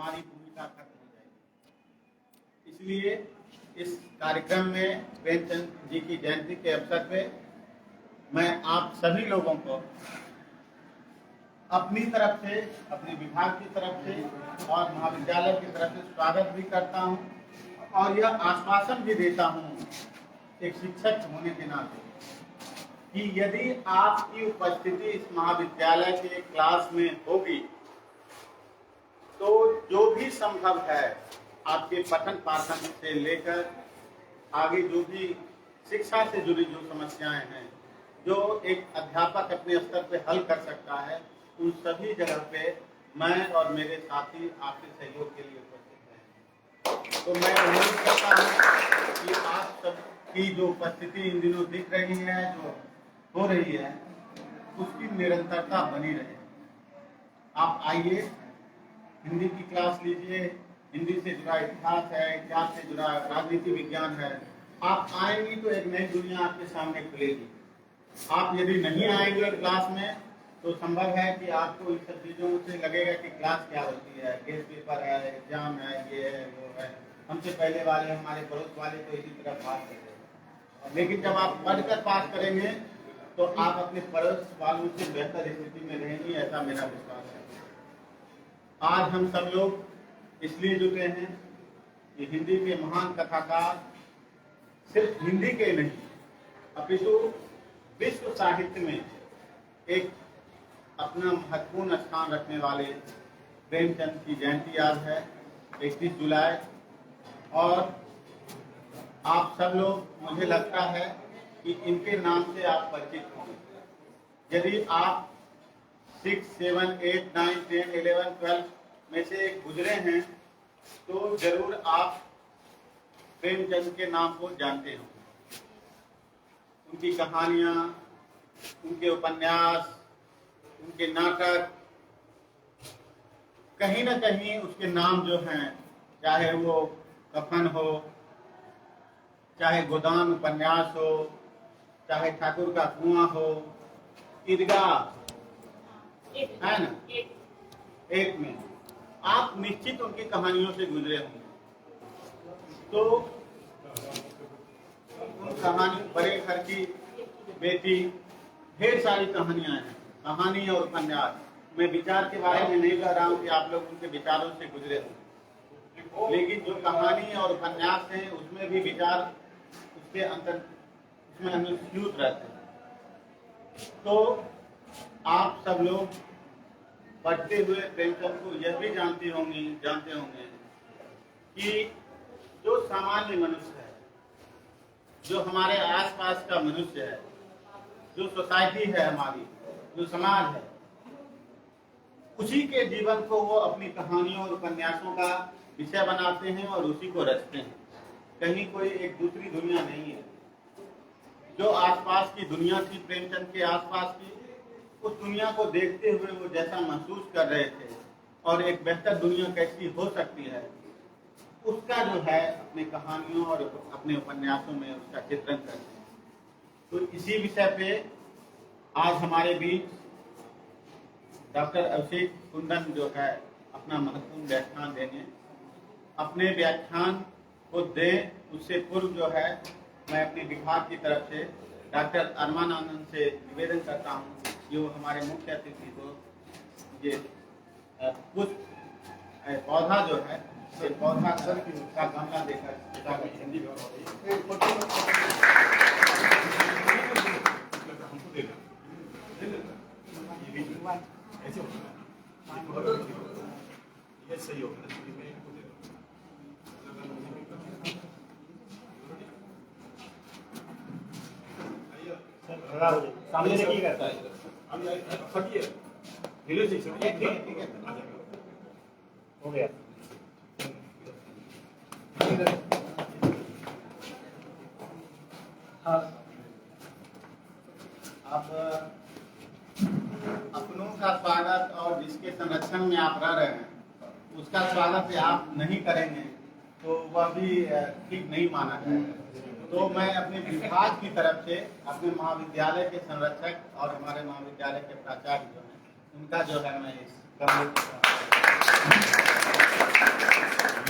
हमारी भूमिका खत्म हो जाएगी। इसलिए इस कार्यक्रम में प्रेमचंद जी की जयंती के अवसर पे मैं आप सभी लोगों को अपनी तरफ से, अपने विभाग की तरफ से और महाविद्यालय की तरफ से स्वागत भी करता हूं और यह आश्वासन भी देता हूं एक शिक्षक होने के नाते कि यदि आपकी उपस्थिति इस महाविद्यालय के क्लास में होगी तो जो भी संभव है आपके पठन पाठन से लेकर आगे जो भी शिक्षा से जुड़ी जो समस्याएं हैं जो एक अध्यापक अपने स्तर पे हल कर सकता है, उन सभी जगह पे मैं और मेरे साथी आपके सहयोग के लिए उपस्थित हैं। तो मैं उम्मीद करता हूँ कि आप सबकी जो उपस्थिति इन दिनों दिख रही है, जो हो रही है, उसकी निरंतरता बनी रहे। आप आइए, हिंदी की क्लास लीजिए, हिंदी से जुड़ा इतिहास है, इतिहास से जुड़ा राजनीति विज्ञान है। आप आएंगी तो एक नई दुनिया आपके सामने खुलेगी। आप यदि नहीं आएंगे क्लास में तो संभव है कि आपको इन सब चीज़ों से लगेगा कि क्लास क्या होती है, गेस्ट पेपर है, एग्जाम है, ये है, वो है। हमसे पहले वाले, हमारे पड़ोस वाले तो इसी तरह पास करते हैं, लेकिन जब आप पढ़कर पास करेंगे तो आप अपने पड़ोस वालों से बेहतर स्थिति में रहेंगी, ऐसा मेरा विश्वास है। आज हम सब लोग इसलिए जुटे हैं कि हिंदी के महान कथाकार सिर्फ हिंदी के नहीं अपितु विश्व साहित्य में एक अपना महत्वपूर्ण स्थान रखने वाले प्रेमचंद की जयंती आज है 31 जुलाई, और आप सब लोग, मुझे लगता है कि इनके नाम से आप परिचित होंगे। यदि आप 6, 7, 8, 9, 10, 11, 12 में से गुजरे हैं तो जरूर आप प्रेमचंद के नाम को जानते हो। उनकी कहानियां, उनके उपन्यास, उनके नाटक, कहीं ना कहीं उसके नाम जो हैं, चाहे वो कफन हो, चाहे गोदान उपन्यास हो, चाहे ठाकुर का कुआं हो, ईदगाह है ना, एक में आप निश्चित उनकी कहानियों से गुजरे होंगे। तो उन कहानी, बड़े घर की बेटी, ढेर सारी कहानियां हैं, कहानी और उपन्यास। मैं विचार के बारे में नहीं कह रहा हूं कि आप लोग उनके विचारों से गुजरे हों, लेकिन जो कहानी और उपन्यास हैं उसमें भी विचार उसके अंतर, उसमें अनुस्यूत रहते हैं। तो आप सब लोग पढ़ते हुए प्रेमचंद को यह भी जानते होंगे कि जो सामान्य मनुष्य है, जो हमारे आसपास का मनुष्य है, जो सोसाइटी है हमारी, जो समाज है, उसी के जीवन को वो अपनी कहानियों और उपन्यासों का विषय बनाते हैं और उसी को रचते हैं। कहीं कोई एक दूसरी दुनिया नहीं है। जो आसपास की दुनिया थी प्रेमचंद के आसपास की, उस दुनिया को देखते हुए वो जैसा महसूस कर रहे थे और एक बेहतर दुनिया कैसी हो सकती है, उसका जो है अपनी कहानियों और अपने उपन्यासों में उसका चित्रण करते हैं। तो इसी विषय पे आज हमारे बीच डॉक्टर अभिषेक कुंदन जो है अपना महत्वपूर्ण व्याख्यान देंगे। अपने व्याख्यान को दें उससे पूर्व जो है मैं अपने विभाग की तरफ से डॉक्टर अरमान आनंद से निवेदन करता हूँ कि वो हमारे मुख्य अतिथि को ये कुछ पौधा जो है, ये पौधा का गमला देकर सामने से करता है हो गया। अब अपनों का स्वागत और जिसके संरक्षण में आप रह रहे हैं उसका स्वागत आप नहीं करेंगे तो वह भी ठीक नहीं माना जाएगा। तो मैं अपने विभाग की तरफ से अपने महाविद्यालय के संरक्षक और हमारे महाविद्यालय के प्राचार्य जो हैं उनका जो है मैं इस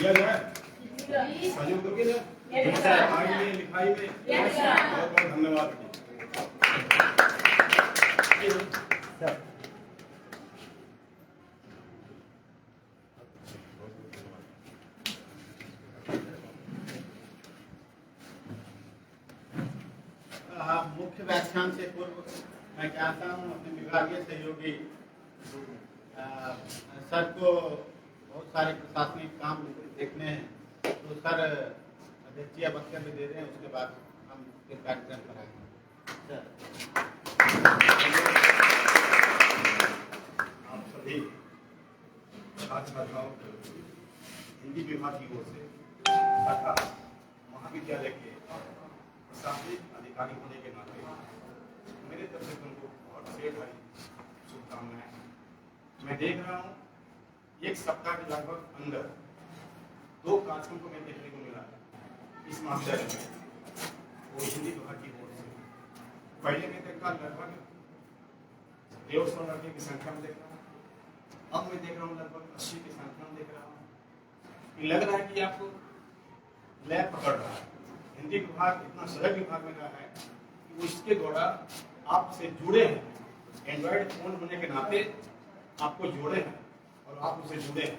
दिया जाए सहयोग दोगे ना पढ़ाई में लिखाई में बहुत बहुत धन्यवाद। मुख्य व्याख्यान से पूर्व मैं चाहता हूँ अपने विभागीय सहयोगी सर को बहुत सारे प्रशासनिक काम देखने हैं, तो सर अध्यक्षीय वक्तव्य दे रहे हैं, उसके बाद हम फिर कार्यक्रम कराएंगे। आप सभी छात्र छात्राओं को हिंदी विभाग की ओर से तथा महाविद्यालय के प्रशासनिक अधिकारी होने के नाते मेरे तरफ से तुमको बहुत ढेर सारी शुभकामनाएं। मैं देख रहा हूँ एक सप्ताह के लगभग अंदर 2 कार्यक्रम को मैं देखने को मिला इस महाविद्यालय में, वो हिंदी विभाग की ओर से। पहले मैं देखा लगभग 150 लड़के की संख्या में देख रहा हूँ, अब मैं देख रहा हूँ लगभग 80 की संख्या में देख रहा हूँ। लग रहा है कि आपको लैब पकड़ रहा है। हिंदी विभाग इतना सरल विभाग में रहा है कि वो इसके द्वारा आपसे जुड़े हैं, एंड्रॉयड फोन होने के नाते आपको जोड़े हैं और आप उसे जुड़े हैं।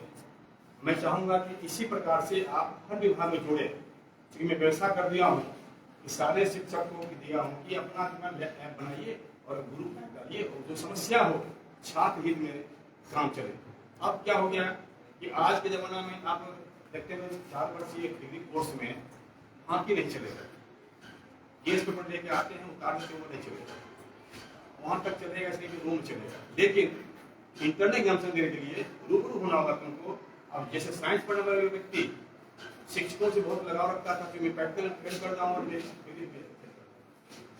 मैं चाहूँगा कि इसी प्रकार से आप हर विभाग में जुड़े, क्योंकि मैं व्यवस्था कर दिया हूँ कि सारे शिक्षकों को दिया हूँ कि अपना ऐप बनाइए और ग्रुप डालिए और जो समस्या हो छात्र हित में काम चले। अब क्या हो गया कि आज के ज़माना में आप देखते हैं 4 वर्षीय डिग्री कोर्स में हाँ कि नहीं चलेगा, केस पेपर लेके आते हैं उतारने के वो नहीं चलेगा, वहां तक चलेगा इसलिए कि रूम चलेगा। लेकिन इंटरनेट एग्जामिनेशन देने के लिए रूबरू होना होगा तुमको। अब जैसे साइंस पढ़ने वाले व्यक्ति शिक्षकों से बहुत लगाव रखता था कि मैं प्रैक्टिकल फेल कर जाऊँ और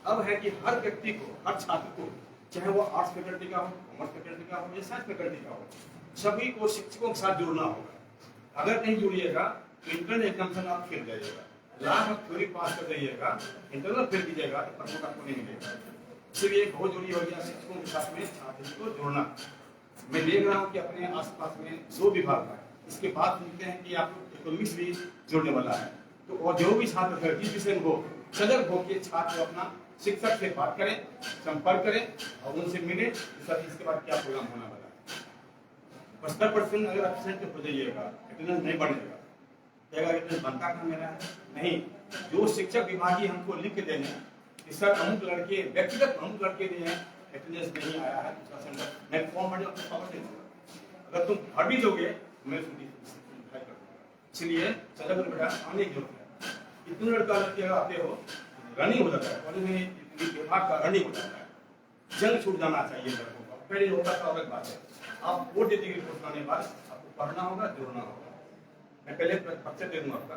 अब है कि हर व्यक्ति को, हर छात्र को, चाहे वो आर्ट्स फैकल्टी का हो, कॉमर्स फैकल्टी का हो या साइंस फैकल्टी का हो, सभी को शिक्षकों के साथ जुड़ना होगा। अगर नहीं जुड़िएगा तो इंटरनेट एग्जामिनेशन आप फेल जाइएगा, लाख आप थ्योरी पास कर जाइएगा, इंटरनल फेल कीजिएगा तो प्रमोट आपको नहीं मिलेगा। इसलिए बहुत जरूरी हो गया शिक्षकों के साथ में छात्र को जोड़ना। मैं देख रहा हूँ कि अपने आसपास में 2 विभाग है, इसके बाद सुनते हैं कि आप इकोनॉमिक्स भी जोड़ने वाला है। तो और जो भी छात्र है जिस विषय हो सजग होकर छात्र अपना शिक्षक से बात करें, संपर्क करें और उनसे मिले सर इसके बाद क्या प्रोग्राम होना वाला है। 70% अगर एब्सेंट हो जाइएगा, अटेंडेंस नहीं बढ़ेगा, अटेंडेंस बनता कहाँ मेरा नहीं। जो शिक्षक विभागीय हमको लिख के देने कि सर अमुक लड़के, व्यक्तिगत अमुक लड़के दिए हैं, अटेंडेंस नहीं आया है, दूसरा सेंटर मैं फॉर्म भर आपको खबर दे दूंगा। अगर तुम भर भी दोगे मैं इसलिए सजग बेटा आने की जरूरत है। इतने लड़के आते हो रनिंग हो जाता है, कॉलेज में विभाग का रनिंग हो जाता है, जंग छूट जाना चाहिए लड़कों का। पहले होता था अलग बात है, आप वोट देने की रिपोर्ट आने के बाद आपको पढ़ना होगा, जोड़ना होगा। मैं पहले परिचय दे दूंगा आपका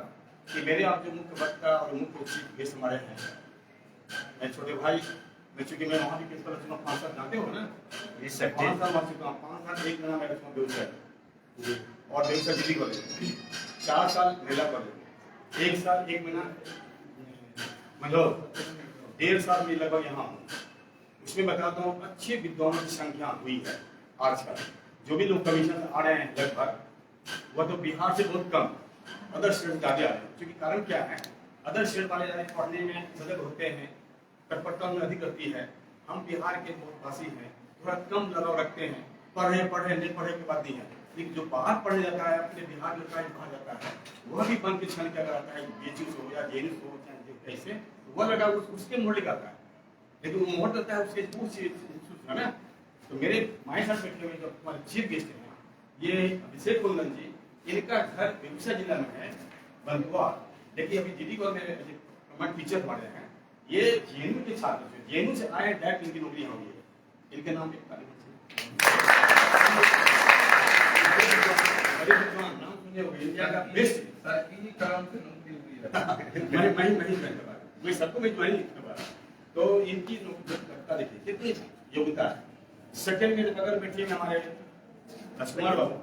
कि मेरे आप जो मुख्य वक्ता और मुख्य चीफ गेस्ट हमारे हैं, मैं छोटे भाई, मैं चूंकि मैं वहाँ भी किस तरह चुनाव 5 साल जानते हो ना, 5 साल वहाँ चुका हूँ, 5 साल एक महीना मेरे बेगूसराय और बेगूसराय डिग्री कॉलेज, 4 साल मेला कॉलेज, 1 साल 1 महीना मतलब 1.5 साल में लगभग यहाँ हूँ। उसमें बताता हूँ अच्छे विद्वानों की संख्या हुई है आजकल। जो भी लोग कमीशन आ रहे हैं लगभग वह तो बिहार से बहुत कम, अदर स्टेट ज्यादा आ रहे हैं। क्योंकि कारण क्या है, अदर स्टेट वाले पढ़ने में सजग होते हैं, तत्परता में अधिक रहती है। हम बिहार के बहुत वासी हैं, थोड़ा कम लगाव रखते हैं, पढ़े नहीं पढ़े की बात नहीं है। लेकिन जो बाहर पढ़ने जाता है, अपने बिहार में बाहर जाता है, वह भी बन के छन क्या कराता है, बीएचयू हो या जेएनयू हो, कैसे वह लगा उसके मोड़ लगाता है, लेकिन वो मोड़ देता है उसके है ना। तो मेरे माए साथ बैठे हुए जो हमारे चीफ गेस्ट हैं, ये अभिषेक कुंदन जी, इनका घर बेगूसराय जिला में है बंधुआ, लेकिन अभी दीदी को मेरे कमेंट टीचर पढ़े हैं। ये जेएनयू के छात्र थे, जेएनयू से आए डायरेक्ट इनकी नौकरी हो गई है। इनके नाम पे नाम सुने होंगे, इंडिया का बेस्ट मैं सबको मैं ज्वाइन करवा। तो इनकी योग्यता देखिए कितनी योग्यता है। सेकंड में अगर बैठिए हमारे राजकुमार बाबू,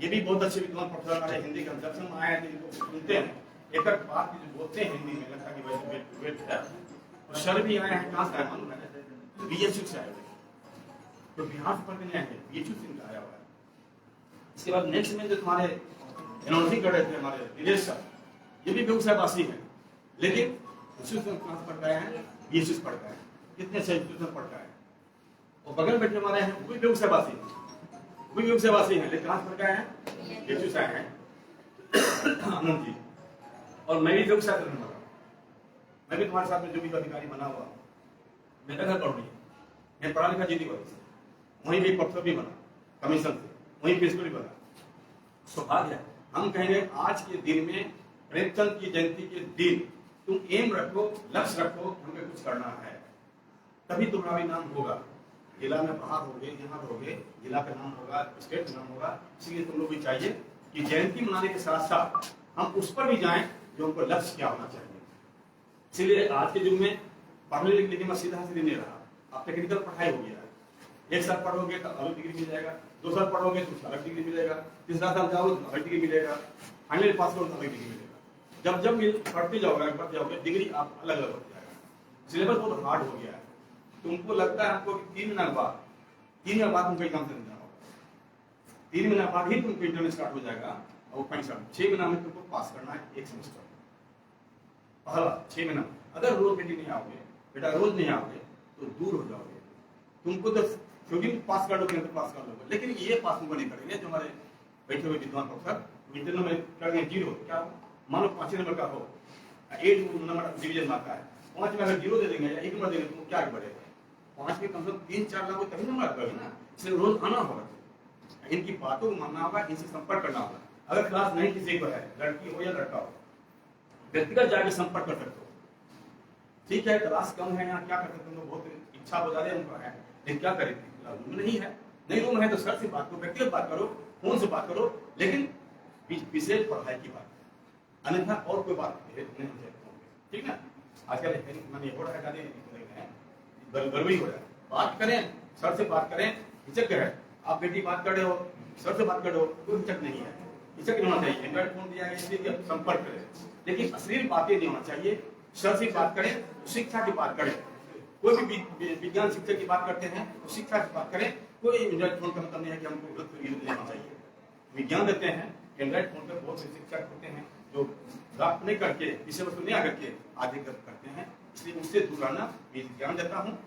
ये भी बहुत अच्छे विद्वान प्रोफेसर हमारे हिंदी का, जब से हम आए हैं इनको सुनते हैं, एक एक बात जो बोलते हैं हिंदी में लगता है कि वैसे वेट है। और सर भी आए हैं, कहाँ से आए मालूम है, बीएचयू से आए हुए, तो बिहार से पढ़ के नहीं आए हैं, बीएचयू से इनका आया हुआ है। इसके बाद नेक्स्ट में जो तुम्हारे एनआरसी कर रहे थे हमारे दिनेश सर, ये भी बेगूसराय वासी है, लेकिन इंस्टीट्यूशन कहाँ से पढ़ गए हैं, बीएससी पढ़ गए हैं, कितने से इंस्टीट्यूशन पढ़ गए हैं। और बगल बैठे हमारे हैं वो भी बेगूसराय वासी हैं, वो भी बेगूसराय वासी हैं, लेकिन कहाँ से पढ़ गए हैं, बीएससी से आए हैं आनंद जी। और मैं भी बेगूसराय से रहने वाला हूँ, मैं भी तुम्हारे साथ में जो भी अधिकारी बना हुआ, मेरा घर पढ़ रही है, मैं पढ़ा लिखा जीती वाली से, वहीं भी प्रोफेसर भी बना कमीशन से, वहीं प्रिंसिपल भी बना। सौभाग्य है, हम कहेंगे आज के दिन में प्रेमचंद की जयंती के दिन तुम एम रखो, लक्ष्य रखो, हमें कुछ करना है, तभी तुम्हारा भी नाम होगा, जिला में बाहर होगे, यहाँ रहोगे, जिला का नाम होगा, स्टेट का नाम होगा। इसलिए तुम लोग भी चाहिए कि जयंती मनाने के साथ साथ हम उस पर भी जाएं जो हमको लक्ष्य क्या होना चाहिए। इसलिए आज के युग में पढ़ने लिखने में सीधा सीधे नहीं रहा, अब टेक्निकल पढ़ाई हो गया है, एक साल पढ़ोगे तो अलग डिग्री मिल जाएगा, 2 साल पढ़ोगे तो अलग डिग्री मिलेगा, 3 साल जाओगे तो अलग डिग्री मिलेगा, फाइनल पास करो तो अलग डिग्री मिलेगा। जब पढ़ते जाओगे डिग्री आप अलग अलग हो जाएगा। सिलेबस बहुत हार्ड हो गया है, तुमको लगता है हमको कि 3 महीना बाद तुमको एग्जाम देना होगा, 3 महीना बाद ही तुमको इंटरव्यू स्टार्ट हो जाएगा, और 6 महीना में तुमको पास करना है एक सेमेस्टर, पहला 6 महीना। अगर रोज नहीं आओगे बेटा, रोज नहीं आओगे तो दूर हो जाओगे, तुमको तो थ्योरी पास कर लोगे तो पास कर लोगे, लेकिन ये पास तुमको नहीं करेंगे। जो हमारे बैठे हुए विद्वान प्रोफेसर इंटरनल में करेंगे 0, क्या मान लो 5 नंबर का हो, 8 नंबर डिवीजन मार्का है, 5 में अगर 0 दे देंगे या 1 नंबर दे देंगे तुमको क्या आगे बढ़ेगा, 5 में कम से कम 3-4 लाख तभी नंबर आएगा ना। इसलिए रोज आना होगा, इनकी बातों को मानना होगा, इनसे संपर्क करना होगा। अगर क्लास नहीं किसी को है, लड़की हो या लड़का हो, व्यक्तिगत जाके संपर्क कर सकते हो। ठीक है, क्लास कम है, यहाँ क्या कर सकते हो, बहुत इच्छा बता दे उनका है, लेकिन क्या करें, रूम नहीं है, नहीं रूम है तो सर से बात करो, व्यक्तिगत बात करो, फोन से बात करो, लेकिन विशेष पढ़ाई की बात, अन्यथा और कोई बात नहीं है, ठीक ना। आजकल मैंने हो रहा है, गड़बड़ी हो रहा है, बात करें, सर से बात करें, हिचक है, आप बेटी बात कर रहे हो, सर से बात कर रहे हो, कोई हिचक नहीं है, हिचक नहीं होना चाहिए। एंड्रॉइड फोन दिया गया इसलिए कि संपर्क करें, लेकिन अश्लील बातें नहीं होना चाहिए। सर से बात करें, शिक्षा की बात करें, कोई भी विज्ञान शिक्षक की बात करते हैं तो शिक्षा की बात करें। कोई एंड्रॉइड फोन का मतलब नहीं है कि हमको गलत लेना चाहिए, विज्ञान देते हैं। एंड्रॉइड फोन पर बहुत से शिक्षक होते हैं जो प्राप्त नहीं करके, विषय वस्तु नहीं आकर के आगे करते हैं, इसलिए उससे दूर रहना मैं ज्ञान देता हूँ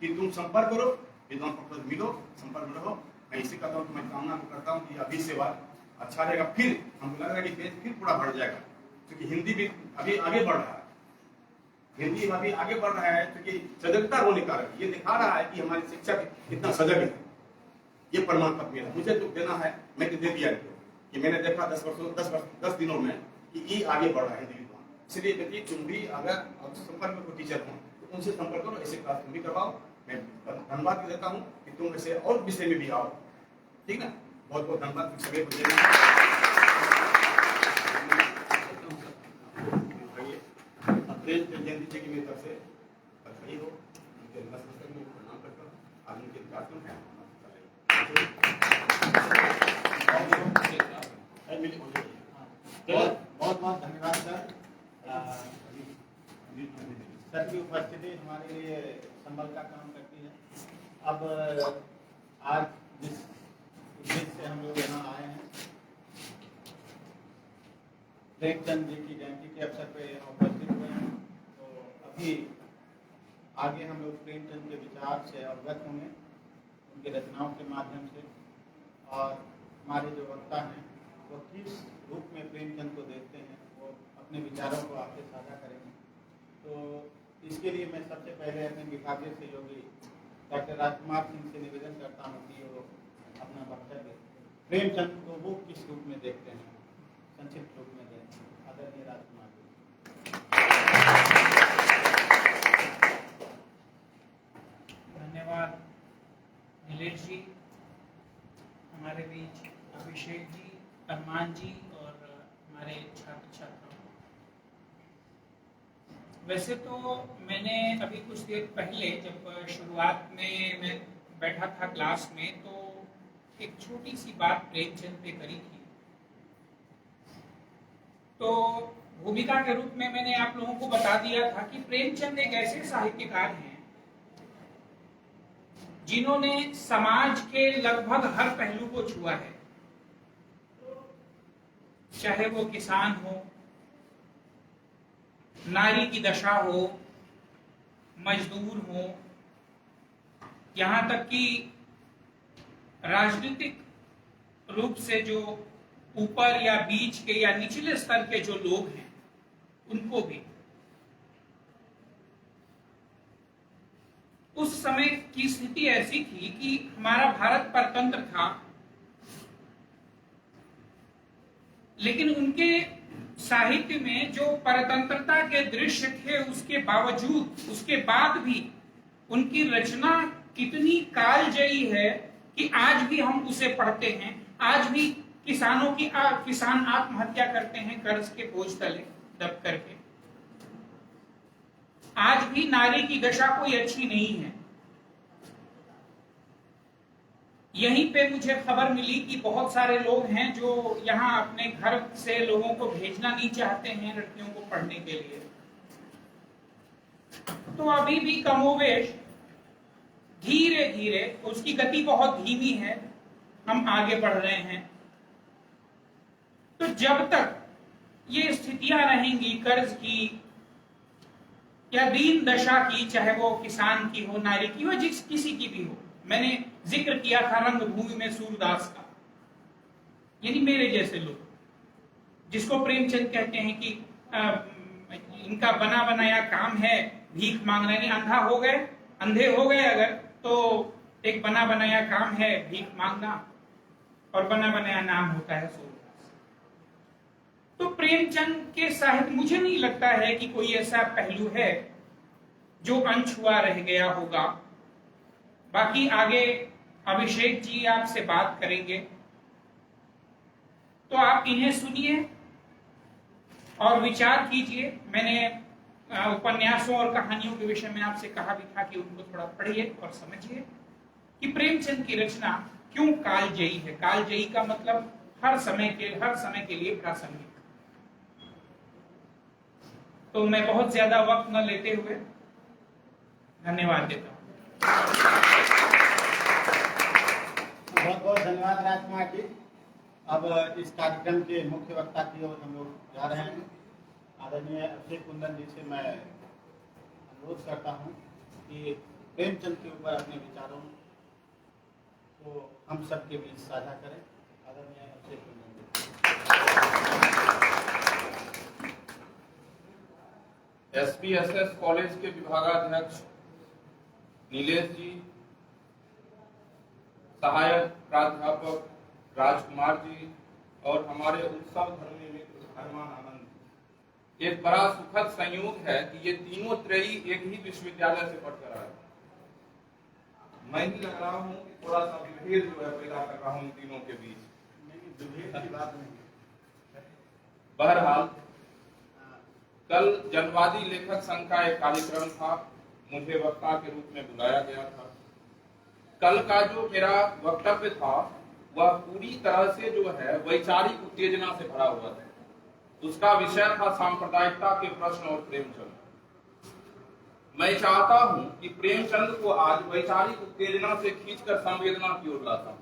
कि तुम संपर्क करो, विद्वान प्रोफेसर मिलो, संपर्क में रहो। मैं इसी कहता हूँ, मैं कामना करता हूँ कि अभी से बात अच्छा रहेगा, फिर हमको लग रहा है कि पेज फिर पूरा बढ़ जाएगा, क्योंकि हिंदी भी अभी आगे बढ़ रहा है, हिंदी अभी आगे बढ़ रहा है, क्योंकि सजगता होने का ये दिखा रहा है कि हमारे शिक्षक कितना सजग है। ये प्रमाण पत्र मेरा, मुझे तो देना है, मैं तो दे दिया कि मैंने देखा 10 दिनों में कि ये आगे बढ़ रहा है हिंदी विद्वान। इसलिए बेटी तुम भी अगर संपर्क में कोई टीचर हो तो उनसे संपर्क करो, ऐसे क्लास तुम भी करवाओ। मैं धन्यवाद देता हूँ कि तुम ऐसे और विषय में भी आओ, ठीक ना। बहुत बहुत धन्यवाद सभी को जयंती जी की मेरी तरफ से बधाई हो, उनके नमस्कार में प्रणाम करता हूँ। आज उनके कार्यक्रम है, बहुत बहुत धन्यवाद सर। सर की उपस्थिति हमारे लिए संबल का काम करती है। अब आज जिस उद्देश्य से हम लोग यहाँ आए हैं, प्रेमचंद जी की जयंती के अवसर पर यहाँ उपस्थित हुए हैं, तो अभी आगे हम लोग प्रेमचंद के विचार से अवगत होंगे, उनकी रचनाओं के माध्यम से, और हमारे जो वक्ता हैं वो किस रूप में प्रेमचंद को देखते हैं, वो अपने विचारों को आपसे साझा करेंगे। तो इसके लिए मैं सबसे पहले अपने विभागीय सहयोगी डॉक्टर राजकुमार सिंह से निवेदन करता हूँ कि वो अपना वक्तव्य प्रेमचंद को वो किस रूप में देखते हैं संक्षिप्त रूप में दें। आदरणीय राजकुमार जी। धन्यवाद नीलेश जी, हमारे बीच अभिषेक जी, अरमान जी और हमारे छात्र छात्राओं। वैसे तो मैंने अभी कुछ देर पहले जब शुरुआत में मैं बैठा था क्लास में, तो एक छोटी सी बात प्रेमचंद पे करी थी। तो भूमिका के रूप में मैंने आप लोगों को बता दिया था कि प्रेमचंद एक ऐसे साहित्यकार हैं जिन्होंने समाज के लगभग हर पहलू को छुआ है। चाहे वो किसान हो, नारी की दशा हो, मजदूर हो, यहां तक कि राजनीतिक रूप से जो ऊपर या बीच के या निचले स्तर के जो लोग हैं उनको भी। उस समय की स्थिति ऐसी थी कि हमारा भारत परतंत्र था, लेकिन उनके साहित्य में जो परतंत्रता के दृश्य थे उसके बावजूद, उसके बाद भी उनकी रचना कितनी कालजयी है कि आज भी हम उसे पढ़ते हैं। आज भी किसान आत्महत्या करते हैं कर्ज के बोझ तले दब करके। आज भी नारी की दशा कोई अच्छी नहीं है। यहीं पे मुझे खबर मिली कि बहुत सारे लोग हैं जो यहाँ अपने घर से लोगों को भेजना नहीं चाहते हैं लड़कियों को पढ़ने के लिए। तो अभी भी कमोवेश धीरे धीरे, उसकी गति बहुत धीमी है, हम आगे बढ़ रहे हैं। तो जब तक ये स्थितियां रहेंगी कर्ज की या दीन दशा की, चाहे वो किसान की हो, नारी की हो, जिस किसी की भी हो। मैंने जिक्र किया था रंगभूमि में सूरदास का, यानी मेरे जैसे लोग जिसको प्रेमचंद कहते हैं कि इनका बना बनाया काम है भीख मांगना। यानी अंधे हो गए अगर, तो एक बना बनाया काम है भीख मांगना, और बना बनाया नाम होता है सूरदास। तो प्रेमचंद के साहित्य, मुझे नहीं लगता है कि कोई ऐसा पहलू है जो अनछुआ रह गया होगा। बाकी आगे अभिषेक जी आपसे बात करेंगे, तो आप इन्हें सुनिए और विचार कीजिए। मैंने उपन्यासों और कहानियों के विषय में आपसे कहा भी था कि उनको थोड़ा पढ़िए और समझिए कि प्रेमचंद की रचना क्यों कालजयी है। कालजयी का मतलब हर समय के लिए प्रासंगिक। तो मैं बहुत ज्यादा वक्त न लेते हुए धन्यवाद देता हूं। बहुत बहुत धन्यवाद राजकुमार जी। अब इस कार्यक्रम के मुख्य वक्ता की ओर हम लोग जा रहे हैं। आदरणीय अभिषेक कुंदन जी से मैं अनुरोध करता हूं कि प्रेमचंद के ऊपर अपने विचारों को हम सबके बीच साझा करें। आदरणीय अभिषेक कुंदन जी। SPSS कॉलेज के विभागाध्यक्ष नीलेश जी, सहायक प्राध्यापक राजकुमार जी और हमारे उत्सव धर्मी मित्र हरमान आनंद। एक बड़ा सुखद संयोग है कि ये तीनों त्रयी एक ही विश्वविद्यालय से पढ़कर आए। मैं ही लग रहा हूँ कि थोड़ा सा विभेद जो है पैदा कर रहा हूँ इन तीनों के बीच। नहीं, विभेद की बात नहीं। बहरहाल कल जनवादी लेखक संघ का एक कार्यक्रम था, मुझे वक्ता के रूप में बुलाया गया था। कल का जो मेरा वक्तव्य था वह पूरी तरह से जो है वैचारिक उत्तेजना से भरा हुआ था। उसका विषय था सांप्रदायिकता के प्रश्न और प्रेमचंद। मैं चाहता हूं कि प्रेमचंद को आज वैचारिक उत्तेजना से खींचकर संवेदना की ओर लाता हूं,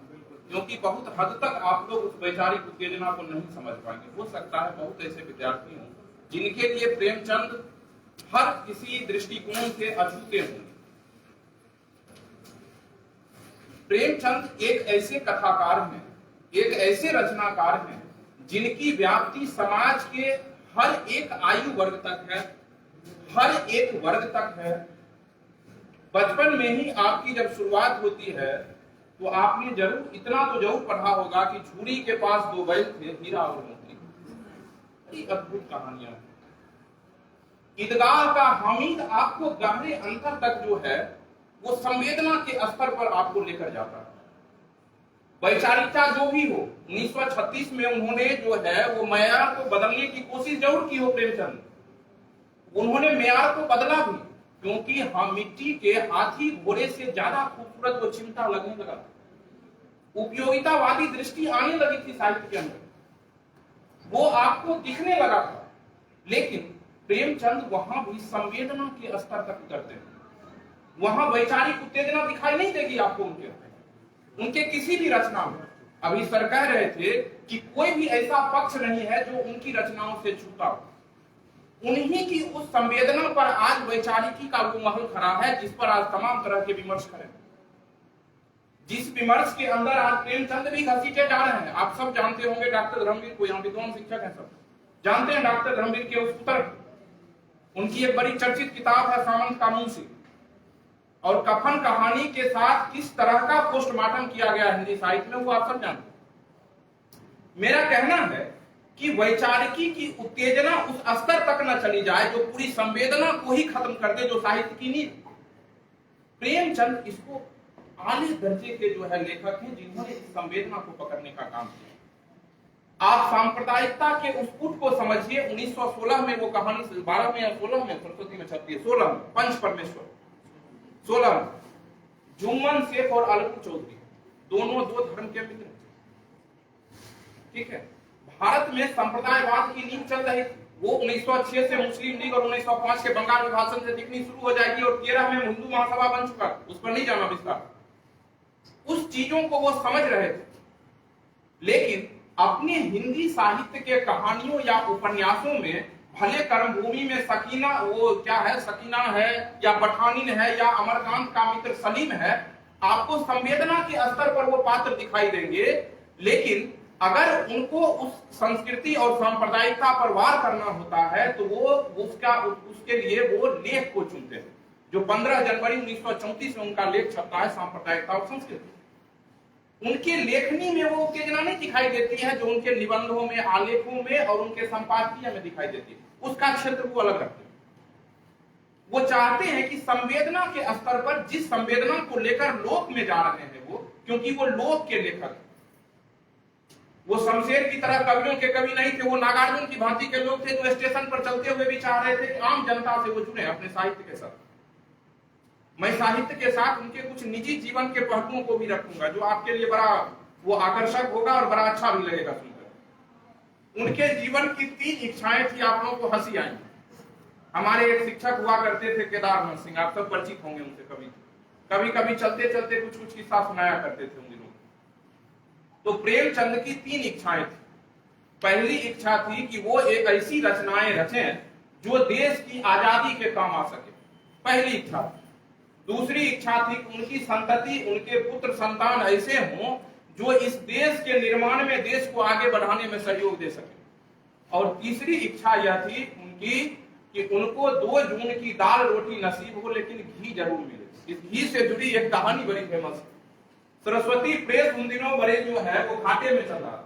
क्योंकि बहुत हद तक आप लोग उस वैचारिक उत्तेजना को नहीं समझ पाएंगे। हो सकता है बहुत ऐसे विद्यार्थी हों जिनके लिए प्रेमचंद हर किसी दृष्टिकोण से अछूते होंगे। प्रेमचंद एक ऐसे कथाकार हैं, एक ऐसे रचनाकार हैं जिनकी व्याप्ति समाज के हर एक आयु वर्ग तक है, हर एक वर्ग तक है। बचपन में ही आपकी जब शुरुआत होती है तो आपने जरूर इतना तो जरूर पढ़ा होगा कि झूरी के पास दो बैल थे, हीरा और मोती। बड़ी अद्भुत कहानियां। ईदगाह का हामिद आपको गहरे अंतर तक जो है वो संवेदना के स्तर पर आपको लेकर जाता है। वैचारिकता जो भी हो, 1936 में उन्होंने जो है वो मेयार को बदलने की कोशिश जरूर की हो प्रेमचंद। उन्होंने मेयार को बदला भी, क्योंकि हम मिट्टी के हाथी घोड़े से ज्यादा खूबसूरत वो चिमटा लगने लगा। उपयोगितावादी दृष्टि आने लगी थी साहित्य के अंदर, वो आपको दिखने लगा था। लेकिन प्रेमचंद वहां भी संवेदना के स्तर तक उतरते हैं। वहां वैचारिक उत्तेजना दिखाई नहीं देगी आपको उनके किसी भी रचना में। अभी सर कह रहे थे कि कोई भी ऐसा पक्ष नहीं है जो उनकी रचनाओं से छूटा हो। उन्हीं की उस संवेदना पर आज वैचारिकी का वो महल खड़ा है, जिस पर आज तमाम तरह के विमर्श करें। जिस विमर्श के अंदर आज प्रेमचंद भी घसीटे जा रहे हैं। आप सब जानते होंगे डॉक्टर धर्मवीर को, यहाँ विद्वान शिक्षक है, सब जानते हैं डॉक्टर धर्मवीर के उस पुत्र। उनकी एक बड़ी चर्चित किताब है सामंत का मुंशी, और कफन कहानी के साथ किस तरह का पोस्टमार्टम किया गया हिंदी साहित्य में, वो आप सब जानते हैं। मेरा कहना है कि वैचारिकी की उत्तेजना उस स्तर तक न चली जाए जो पूरी संवेदना को ही खत्म कर दे, जो साहित्य की नींव। प्रेमचंद इसको आले दर्जे के जो है लेखक हैं जिन्होंने इस संवेदना को पकड़ने का काम किया। आप सांप्रदायिकता के उस पुट को समझिए। 1916 में वो कहानी 12 में या 16 में सरस्वती में छपती है, 16 में पंच परमेश्वर, 16 में जुम्मन शेख और अलगू चौधरी दोनों दो धर्म के मित्र, ठीक है। भारत में संप्रदायवाद की नींव चल रही थी। वो 1906 से मुस्लिम लीग और 1905 के बंगाल विभाजन से दिखनी शुरू हो जाएगी और 13 में हिंदू महासभा बन चुका, उस पर नहीं जाना विस्तार। उस चीजों को वो समझ रहे थे, लेकिन अपने हिंदी साहित्य के कहानियों या उपन्यासों में भले कर्मभूमि में सकीना, वो क्या है, सकीना है या पठानिन है या अमरकांत का मित्र सलीम है, आपको संवेदना के स्तर पर वो पात्र दिखाई देंगे। लेकिन अगर उनको उस संस्कृति और सांप्रदायिकता पर वार करना होता है तो वो उसके लिए वो लेख को चुनते हैं। जो 15 जनवरी 1934 में उनका लेख छपता है सांप्रदायिकता और संस्कृति, उनके लेखनी में वो उत्तेजना नहीं दिखाई देती है जो उनके निबंधों में, आलेखों में और उनके संपादकीय में दिखाई देती है। उसका क्षेत्र वो अलग रखते हैं। वो चाहते हैं कि संवेदना के स्तर पर जिस संवेदना को लेकर लोक में जा रहे हैं वो, क्योंकि वो लोक के लेखक, वो शमशेर की तरह कवियों के कवि नहीं थे, वो नागार्जुन की भांति के लोग थे जो स्टेशन पर चलते हुए भी चाह रहे थे कि आम जनता से वो जुड़े अपने साहित्य के साथ। मैं साहित्य के साथ उनके कुछ निजी जीवन के पहलुओं को भी रखूंगा जो आपके लिए बड़ा वो आकर्षक होगा और बड़ा अच्छा भी लगेगा सुनकर। उनके जीवन की 3 इच्छाएं थी, आप लोगों को हंसी आएंगी। हमारे एक शिक्षक हुआ करते थे केदारनाथ सिंह, आप सब परिचित होंगे उनसे। कभी कभी चलते चलते कुछ किस्सा सुनाया करते थे उन दिनों। तो प्रेमचंद की 3 इच्छाएं थी। पहली इच्छा थी कि वो एक ऐसी रचनाएं रचें जो देश की आजादी के काम आ सके, पहली इच्छा। दूसरी इच्छा थी कि उनकी संतति, उनके पुत्र संतान ऐसे हों जो इस देश के निर्माण में, देश को आगे बढ़ाने में सहयोग दे सके। और तीसरी इच्छा यह थी उनकी कि उनको 2 जून की दाल रोटी नसीब हो लेकिन घी जरूर मिले। इस घी से जुड़ी एक कहानी बड़ी फेमस है। सरस्वती प्रेस उन दिनों बड़े जो है वो घाटे में चल रहा।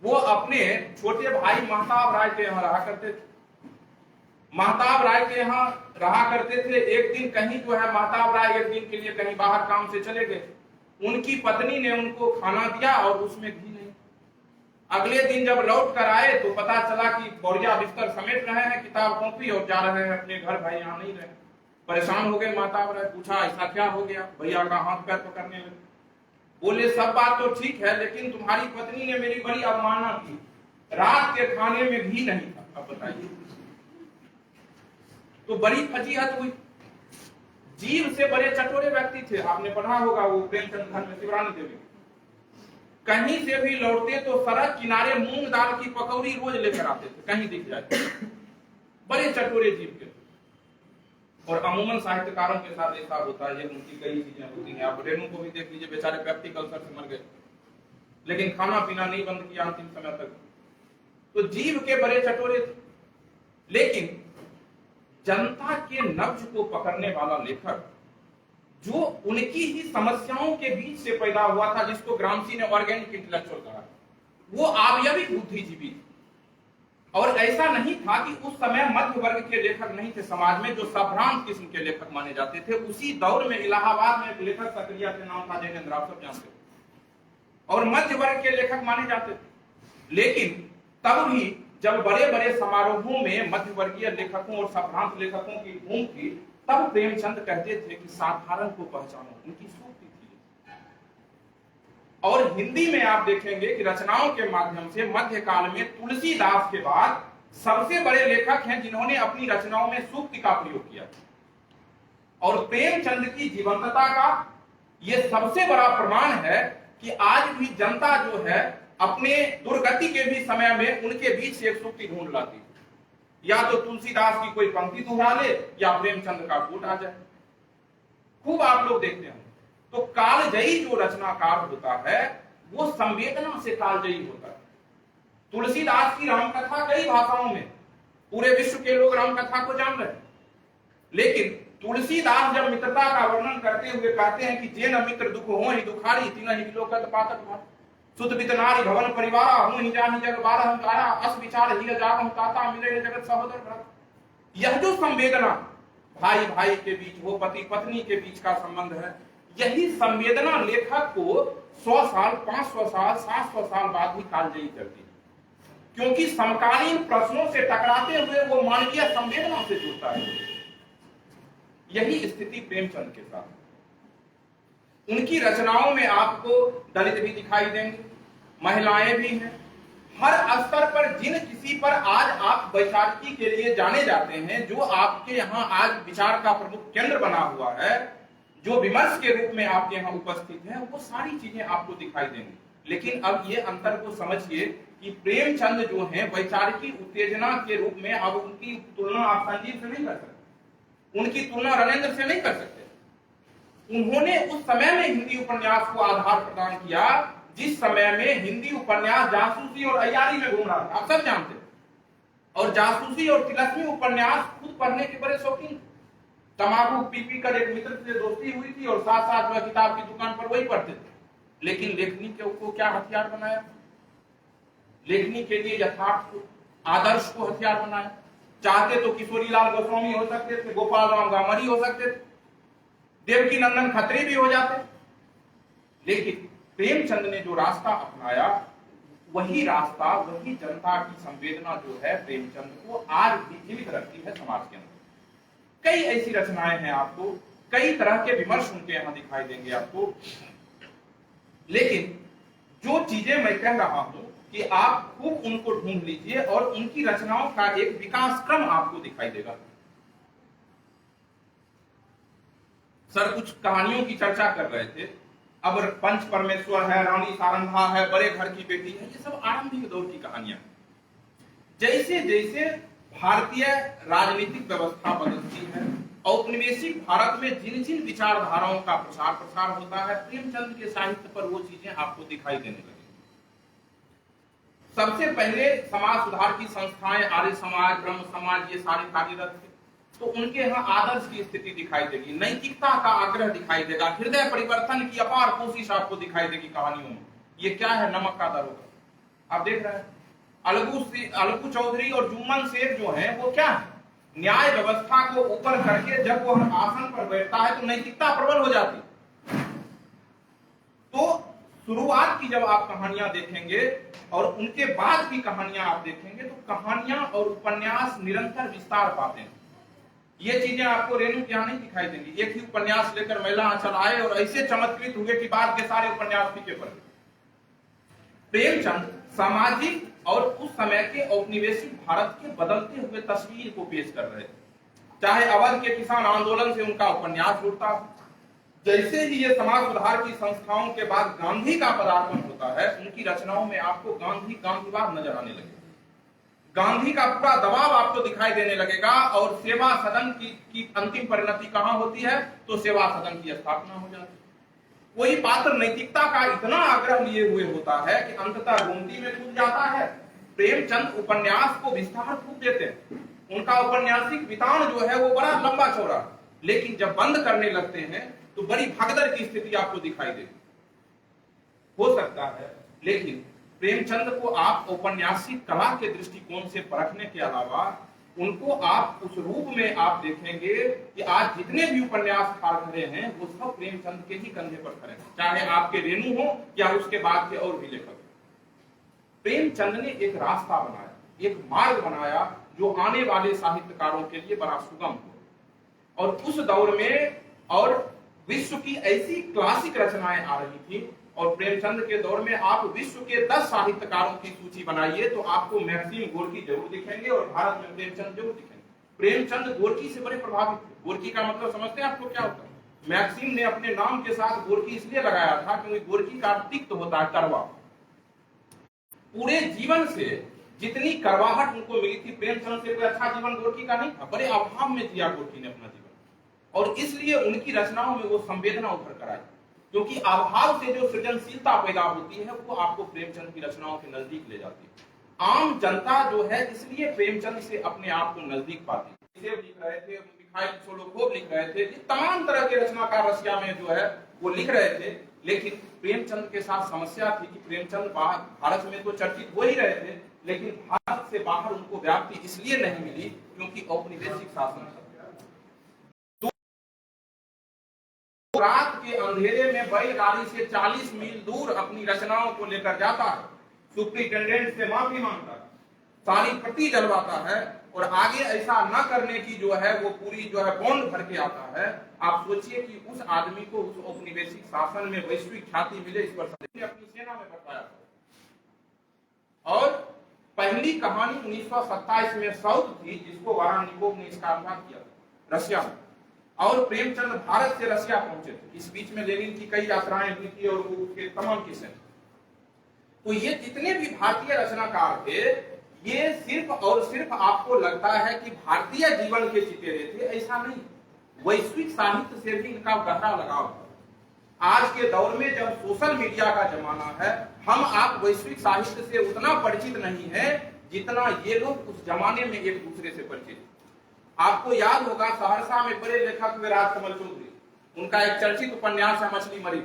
वो अपने छोटे भाई महताब राय के यहाँ रहा करते थे। महताब राय के यहाँ रहा करते थे। एक दिन कहीं जो है महताब राय एक दिन के लिए कहीं बाहर काम से चले गए। उनकी पत्नी ने उनको खाना दिया और उसमें घी नहीं। अगले दिन जब लौट कर आए तो पता चला कि बोरिया बिस्तर समेट रहे हैं, किताब कॉपी, और जा रहे हैं अपने घर, भाई यहाँ नहीं रहे। परेशान हो गए महताब राय। पूछा ऐसा क्या हो गया? भैया का हाथ पैर पकड़ने लगे। बोले सब बात तो ठीक है लेकिन तुम्हारी पत्नी ने मेरी बड़ी अवमानना की, रात के खाने में घी नहीं था। अब बताइए, तो बड़ी फजीहत हुई। जीव से बड़े चटोरे व्यक्ति थे, आपने पढ़ा होगा वो प्रेमचंद धन में शिवरानी देवी। कहीं से भी लौटते तो सड़क किनारे मूंग दाल की पकौड़ी रोज लेकर आते थे, कहीं दिख जाए। बड़े चटोरे जीव के। और अमूमन साहित्यकारों के साथ ऐसा होता है, उनकी कई चीजें होती हैं। आप रेणु को भी देख लीजिए, बेचारे पेप्टिक अल्सर से मर गए लेकिन खाना पीना नहीं बंद किया अंतिम समय तक। तो जीव के बड़े चटोरे थे। लेकिन जनता के नब्ज को पकड़ने वाला लेखक जो उनकी ही समस्याओं के बीच से पैदा हुआ था, जिसको ग्रामसी ने ऑर्गेनिक इंटेलेक्चुअल कहा, वो आवियविक बुद्धिजीवी थे। और ऐसा नहीं था कि उस समय मध्य वर्ग के लेखक नहीं थे समाज में जो संभ्रांत किस्म के लेखक माने जाते थे। उसी दौर में इलाहाबाद में एक लेखक सक्रिया के नाम था जैनेन्द्र, आप सब जानते थे, और मध्य वर्ग के लेखक माने जाते थे। लेकिन तब भी जब बड़े बड़े समारोहों में मध्य वर्गीय लेखकों और संभ्रांत लेखकों की धूम थी, तब प्रेमचंद कहते थे कि साधारण को पहचानो, उनकी सूक्ति थी। और हिंदी में आप देखेंगे कि रचनाओं के माध्यम से मध्यकाल में तुलसीदास के बाद सबसे बड़े लेखक हैं जिन्होंने अपनी रचनाओं में सूक्ति का प्रयोग किया। और प्रेमचंद की जीवंतता का यह सबसे बड़ा प्रमाण है कि आज भी जनता जो है अपने दुर्गति के भी समय में उनके बीच से एक सुक्ति ढूंढ लाती, या तो तुलसीदास की कोई पंक्ति दोहरा ले या प्रेमचंद का कोट आ जाए। खूब आप लोग देखते हैं। तो कालजयी जो रचनाकार होता है वो संवेदना से कालजयी होता है। तुलसीदास की रामकथा कई भाषाओं में, पूरे विश्व के लोग रामकथा को जान रहे हैं, लेकिन तुलसीदास जब मित्रता का वर्णन करते हुए कहते हैं कि जेन मित्र दुख हो ही दुखारी तीन ही लोकत पातक भार सुत बितनारी भवन परिवारा हूं ही जानी जग बारह हंकारा अस विचार ही जागम ताता मिले जगत सहोदर भ्राता। यह जो संवेदना भाई भाई के बीच हो, पति पत्नी के बीच का संबंध है, यही संवेदना लेखक को 100 साल 500 साल 700 साल बाद भी कालजयी करती है, क्योंकि समकालीन प्रश्नों से टकराते हुए वो मानवीय संवेदना से जुड़ता है। यही स्थिति प्रेमचंद के साथ। उनकी रचनाओं में आपको दलित भी दिखाई देंगे, महिलाएं भी हैं। हर स्तर पर जिन किसी पर आज आप वैचारिकी के लिए जाने जाते हैं, जो आपके यहाँ आज विचार का प्रमुख केंद्र बना हुआ है, जो विमर्श के रूप में आपके यहाँ उपस्थित है, वो सारी चीजें आपको दिखाई देंगी। लेकिन अब ये अंतर को समझिए कि प्रेमचंद जो है वैचारिकी उत्तेजना के रूप में, अब उनकी तुलना आप संजीव से नहीं कर सकते, उनकी तुलना रणेंद्र से नहीं कर सकते। उन्होंने उस समय में हिंदी उपन्यास को आधार प्रदान किया जिस समय में हिंदी उपन्यास जासूसी और अय्यारी में घूम रहा था, आप सब जानते हैं। और जासूसी और तिलस्मी उपन्यास खुद पढ़ने के बड़े शौकीन थे। तमाकू पी कर एक मित्र से दोस्ती हुई थी और साथ साथ वह किताब की दुकान पर वही पढ़ते थे। लेकिन लेखनी को क्या हथियार बनाया? लेखनी के लिए यथार्थ को, आदर्श को हथियार बनाया। चाहते तो किशोरीलाल गोस्वामी हो सकते थे, गोपाल राम गामरी हो सकते थे, देवकी नंदन खत्री भी हो जाते, लेकिन प्रेमचंद ने जो रास्ता अपनाया, वही रास्ता, वही जनता की संवेदना जो है प्रेमचंद को आज भी जीवित रखती है समाज के अंदर। कई ऐसी रचनाएं हैं, आपको कई तरह के विमर्श उनके यहां दिखाई देंगे आपको। लेकिन जो चीजें मैं कह रहा हूं कि आप खूब उनको ढूंढ लीजिए और उनकी रचनाओं का एक विकास क्रम आपको दिखाई देगा। सर कुछ कहानियों की चर्चा कर रहे थे। अब पंच परमेश्वर है, रानी सारंगा है, बड़े घर की बेटी है, ये सब आरंभिक दौर की कहानियां। जैसे जैसे भारतीय राजनीतिक व्यवस्था बदलती है, औपनिवेशिक भारत में जिन जिन विचारधाराओं का प्रसार प्रसार होता है, प्रेमचंद के साहित्य पर वो चीजें आपको दिखाई देने लगी। सबसे पहले समाज सुधार की संस्थाएं, आर्य समाज, ब्रह्म समाज, ये सारे कार्यरत थे। तो उनके यहाँ आदर्श की स्थिति दिखाई देगी, नैतिकता का आग्रह दिखाई देगा, हृदय परिवर्तन की अपार कोशिश आपको दिखाई देगी कहानियों में। ये क्या है? नमक का दरोगा। आप देख रहे हैं अलगू चौधरी और जुम्मन शेख जो है वो क्या है? न्याय व्यवस्था को ऊपर करके जब वो आसन पर बैठता है तो नैतिकता प्रबल हो जाती। तो शुरुआत की जब आप कहानियां देखेंगे और उनके बाद की कहानियां आप देखेंगे तो कहानियां और उपन्यास निरंतर विस्तार पाते हैं। ये चीजें आपको रेणु के यहाँ नहीं दिखाई देंगी। एक ही उपन्यास लेकर महिला आंचल आए और ऐसे चमत्कृत हुए कि बाद के सारे उपन्यास फीके पड़े। प्रेमचंद सामाजिक और उस समय के औपनिवेशिक भारत के बदलते हुए तस्वीर को पेश कर रहे थे। चाहे अवध के किसान आंदोलन से उनका उपन्यास जुड़ता है, जैसे ही ये समाज सुधार की संस्थाओं के बाद गांधी का पदार्पण होता है, उनकी रचनाओं में आपको गांधीवाद नजर आने लगेगा। गांधी का पूरा दबाव आपको दिखाई देने लगेगा और सेवा सदन की अंतिम परिणति कहां होती है? तो सेवा सदन की स्थापना हो जाती है। कोई पात्र नैतिकता का इतना आग्रह लिए हुए होता है कि अंततः गोमती में कूद जाता है। प्रेमचंद उपन्यास को विस्तार खूब देते हैं। उनका उपन्यासिक वितान जो है वो बड़ा लंबा चौड़ा, लेकिन जब बंद करने लगते हैं तो बड़ी भगदड़ की स्थिति आपको दिखाई देगी। हो सकता है, लेकिन प्रेमचंद को आप औपन्यासिक कला के दृष्टिकोण से परखने के अलावा उनको आप उस रूप में आप देखेंगे कि आज जितने भी उपन्यास खड़े हैं वो सब प्रेमचंद के ही कंधे पर खड़े हैं, चाहे आपके रेणु हो या उसके बाद के और भी लेखक। प्रेमचंद ने एक रास्ता बनाया, एक मार्ग बनाया जो आने वाले साहित्यकारों के लिए बड़ा सुगम हो। और उस दौर में और विश्व की ऐसी क्लासिक रचनाएं आ रही थी, और प्रेमचंद के दौर में आप विश्व के 10 साहित्यकारों की सूची बनाइए तो आपको मैक्सिम गोर्की जरूर दिखेंगे और भारत में प्रेमचंद जरूर दिखेंगे। प्रेमचंद गोर्की से बड़े प्रभावित थे। गोर्की का मतलब समझते हैं आपको क्या होता है? मैक्सिम ने अपने नाम के साथ गोरकी इसलिए लगाया था क्योंकि गोरकी का तिक्त होता है कड़वा। पूरे जीवन से जितनी कड़वाहट उनको मिली थी प्रेमचंद से, कोई अच्छा जीवन गोरकी का नहीं था। बड़े अभाव में जिया गोरकी ने अपना जीवन, और इसलिए उनकी रचनाओं में वो संवेदना उभर कर आई, क्योंकि अभाव से जो सृजनशीलता पैदा होती है वो आपको प्रेमचंद की रचनाओं के नजदीक ले जाती है। आम जनता जो है इसलिए प्रेमचंद से अपने आप को नजदीक पाती है। लिख रहे थे मिखाइल सोलोखोव, लिख रहे थे, तमाम तरह के रचनाकार रशिया में जो है वो लिख रहे थे, लेकिन प्रेमचंद के साथ समस्या थी कि प्रेमचंद भारत में तो चर्चित हो ही रहे थे, लेकिन भारत से बाहर उनको व्याप्ति इसलिए नहीं मिली क्योंकि औपनिवेशिक शासन था। रात के अंधेरे में बैलगाड़ी से 40 मील दूर अपनी रचनाओं को लेकर जाता है, सुप्रिंटेंडेंट से माफी मांगता है, सारी प्रति जलवाता है, और आगे ऐसा न करने की जो है वो पूरी जो है बॉन्ड भर के आता है। आप सोचिए कि उस आदमी को उस औपनिवेशिक शासन में वैश्विक ख्याति मिले, इस पर अपनी सेना में बताया था। और पहली कहानी 1927 में साउथ थी, जिसको वारानिकोव ने इसका अनुवाद किया था रशिया में, और प्रेमचंद भारत से रशिया पहुंचे थे। इस बीच में लेनिन की कई यात्राएं हुई थी और वो उसके तमाम किस्से। तो ये जितने भी भारतीय रचनाकार थे, ये सिर्फ और सिर्फ आपको लगता है कि भारतीय जीवन के चितेरे थे, ऐसा नहीं। वैश्विक साहित्य से भी इनका गहरा लगाव है। आज के दौर में जब सोशल मीडिया का जमाना है, हम आप वैश्विक साहित्य से उतना परिचित नहीं है जितना ये लोग उस जमाने में एक दूसरे से परिचित। आपको याद होगा सहरसा में बड़े लेखक हुए राजकमल चौधरी, उनका एक चर्चित उपन्यास है मछली मरी।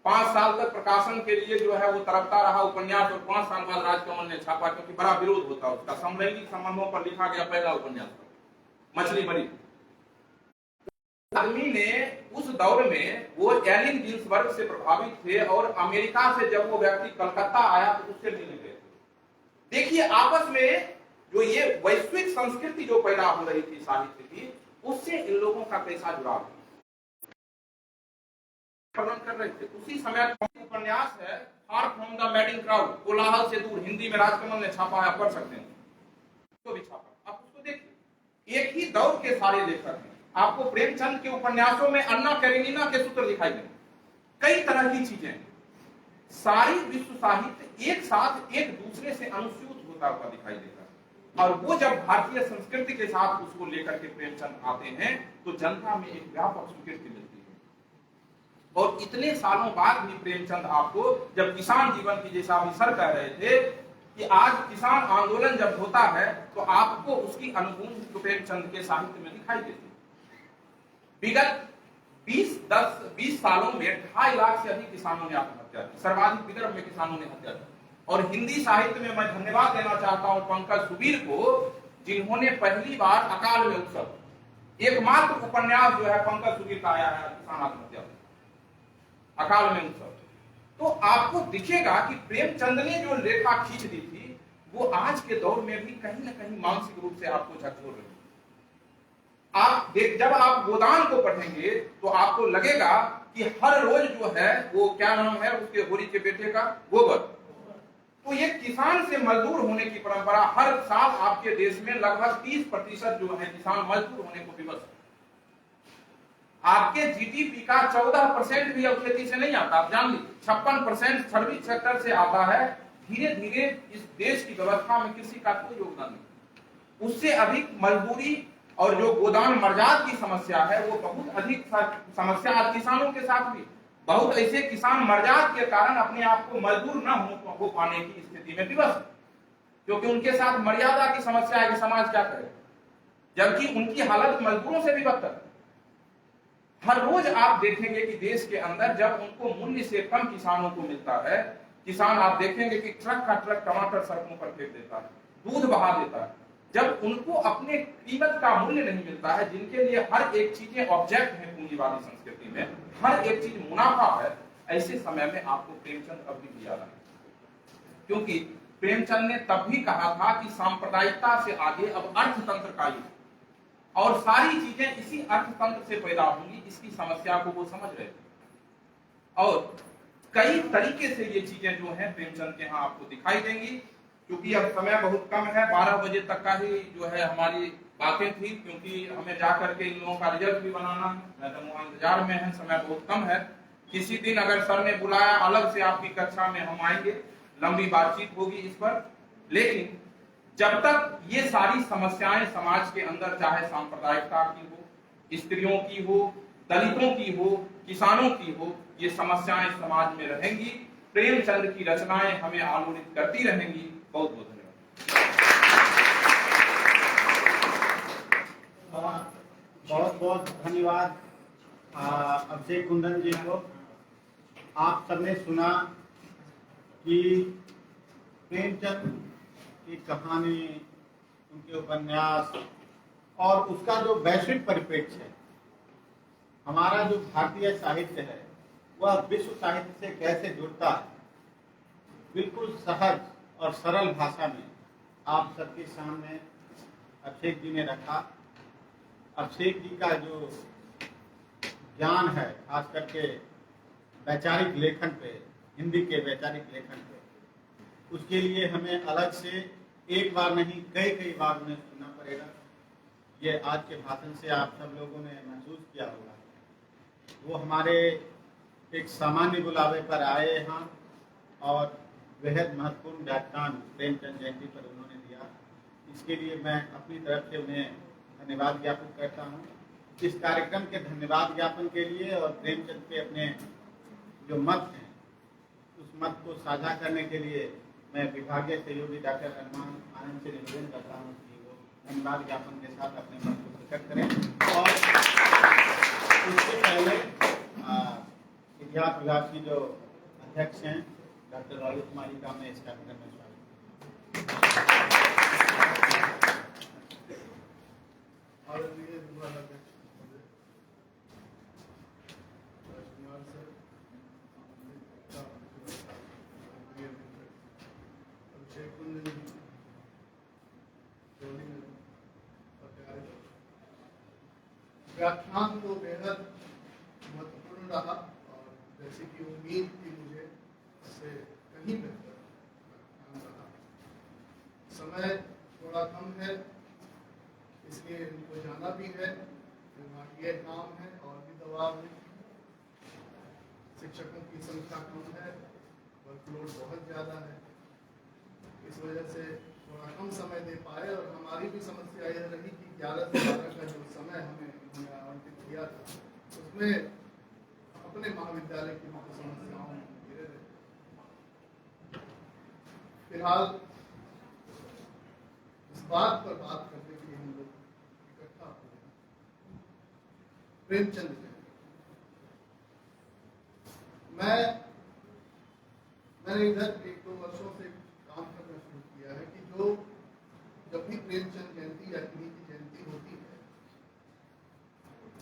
5 साल तक प्रकाशन के लिए जो है वो तड़पता रहा उपन्यास, और 5 साल बाद राजकमल ने छापा, क्योंकि बड़ा विरोध होता उसका। समलैंगिक संबंधों पर लिखा गया पहला उपन्यास मछली मरी। आदमी ने उस दौर में वो एलिन गिन्सबर्ग से प्रभावित थे, और अमेरिका से जब वो व्यक्ति कलकत्ता आया तो उससे मिलने गए। देखिए आपस में जो ये वैश्विक संस्कृति जो पैदा हो रही थी साहित्य की, उससे इन लोगों का कैसा जुड़ाव कर रहे थे। उसी समय उपन्यास है far from the madding crowd, कोलाहल से दूर, हिंदी में राजकमल ने छापा है, आप पढ़ सकते हैं, तो भी छापा। आप उसको देखिए, एक ही दौर के सारे लेखक हैं। आपको प्रेमचंद के उपन्यासों में अन्ना कैरेनिना के सूत्र दिखाई देंगे, कई तरह की चीजें। सारी विश्व साहित्य एक साथ एक दूसरे से अनुस्यूत होता हुआ दिखाई देता है, और वो जब भारतीय संस्कृति के साथ उसको लेकर के प्रेमचंद आते हैं तो जनता में एक व्यापक स्वीकृति मिलती है। और इतने सालों बाद भी प्रेमचंद आपको, जब किसान जीवन की जैसा अभी सर कह रहे थे कि आज किसान आंदोलन जब होता है तो आपको उसकी अनुभूति प्रेमचंद के साहित्य में दिखाई देती है। विगत 20 सालों में 2.5 लाख से अधिक किसानों ने आत्महत्या की, सर्वाधिक विदर्भ में किसानों ने हत्या की। और हिंदी साहित्य में मैं धन्यवाद देना चाहता हूं पंकज सुबीर को, जिन्होंने पहली बार अकाल में उत्सव, एकमात्र उपन्यास जो है पंकज सुबीर का आया है किसान आत्महत्या, अकाल में उत्सव। तो आपको दिखेगा कि प्रेमचंद ने जो रेखा खींच दी थी वो आज के दौर में भी कहीं ना कहीं मानसिक रूप से आपको झकझोर रही है। आप जब आप गोदान को पढ़ेंगे तो आपको लगेगा कि हर रोज जो है वो क्या नाम है उसके होरी के बेटे का, गोबर। तो ये किसान से मजदूर होने की परंपरा, हर साल आपके देश में लगभग 30% जो है किसान मजदूर होने को विवश है। आपके जीडीपी का 14% भी अब खेती से नहीं आता, आप जान लीजिए। 56% सर्विस सेक्टर से आता है। धीरे धीरे इस देश की व्यवस्था में कृषि का कोई योगदान नहीं। उससे अधिक मजदूरी और जो गोदान मर्जाद की समस्या है वो बहुत अधिक समस्या आज किसानों के साथ भी। बहुत ऐसे किसान मर्जाद के कारण अपने आप को मजदूर न हो पाने की स्थिति में विवश, क्योंकि उनके साथ मर्यादा की समस्या है कि समाज क्या करे, जबकि उनकी हालत मजदूरों से भी बदतर है। हर रोज आप देखेंगे कि देश के अंदर जब उनको मूल्य से कम किसानों को मिलता है, किसान आप देखेंगे कि ट्रक का ट्रक टमाटर सड़कों पर फेंक देता है, दूध बहा देता है। जब उनको अपने कीमत का मूल्य नहीं मिलता है, जिनके लिए हर एक चीजें ऑब्जेक्ट है पूंजीवादी संस्कृति में, हर एक चीज मुनाफा है, ऐसे समय में आपको प्रेमचंद अब भी याद आए। क्योंकि प्रेमचंद ने तब भी कहा था कि सांप्रदायिकता से आगे अब अर्थतंत्र का युग, और सारी चीजें इसी अर्थतंत्र से पैदा होंगी, इसकी समस्या को वो समझ रहे थे। और कई तरीके से ये चीजें जो हैं प्रेमचंद के यहाँ आपको दिखाई देंगी। क्योंकि अब समय बहुत कम है, 12 बजे तक का ही जो है हमारी बातें थी, क्योंकि हमें जा करके इन लोगों का रिजल्ट भी बनाना है। मैडम वहाँ इंतजार में है, समय बहुत कम है। किसी दिन अगर सर ने बुलाया अलग से आपकी कक्षा में हम आएंगे, लंबी बातचीत होगी इस पर। लेकिन जब तक ये सारी समस्याएं समाज के अंदर, चाहे सांप्रदायिकता की हो, स्त्रियों की हो, दलितों की हो, किसानों की हो, ये समस्याएं समाज में रहेंगी। प्रेमचंद की रचनाएं हमें आलोड़ित करती रहेंगी। बहुत बहुत धन्यवाद। बहुत बहुत धन्यवाद अभिषेक कुंदन जी को। आप सबने सुना कि प्रेमचंद की कहानी, उनके उपन्यास और उसका जो वैश्विक परिप्रेक्ष्य है, हमारा जो भारतीय साहित्य है वह विश्व साहित्य से कैसे जुड़ता है, बिल्कुल सहज और सरल भाषा में आप सबके सामने अभिषेक जी ने रखा। अभिषेक जी का जो ज्ञान है, खास करके वैचारिक लेखन पे, हिंदी के वैचारिक लेखन पे, उसके लिए हमें अलग से एक बार नहीं कई बार उन्हें सुनना पड़ेगा। ये आज के भाषण से आप सब लोगों ने महसूस किया होगा। वो हमारे एक सामान्य बुलावे पर आए यहाँ और बेहद महत्वपूर्ण व्याख्यान प्रेमचंद जयंती पर उन्होंने दिया। इसके लिए मैं अपनी तरफ से उन्हें धन्यवाद ज्ञापन करता हूँ। इस कार्यक्रम के धन्यवाद ज्ञापन के लिए और प्रेमचंद के अपने जो मत हैं उस मत को साझा करने के लिए मैं विभागीय सहयोगी डॉक्टर अरमान आनंद से निवेदन करता हूँ कि वो धन्यवाद ज्ञापन के साथ अपने मत को प्रकट करें। और इससे पहले इतिहास विभाग की जो अध्यक्ष हैं डॉक्टर राजू कुमारी का मैं इस कार्यक्रम में व्याख्यान तो बेहद महत्वपूर्ण रहा और जैसे कि उम्मीद थी मुझे, इससे कहीं बेहतर व्याख्यान रहा। समय थोड़ा कम है, इसलिए इनको जाना भी है, विभागीय काम है और भी दबाव है। शिक्षकों की संख्या कम है, वर्कलोड बहुत ज़्यादा है, इस वजह से थोड़ा कम समय दे पाए। और हमारी भी समस्या यह रही कि 11 से 12 का जो समय हमें आवंटित किया था उसमें अपने महाविद्यालय की मुख्य समस्याओं में घिरे रहे। फिलहाल इस बात पर बात करने के लिए हम लोग इकट्ठा हुए हैं, प्रेमचंद जयंती। मैंने इधर 1-2 वर्षों से काम करना शुरू किया है कि जो जब भी प्रेमचंद जयंती या किन्हीं की जयंती होती है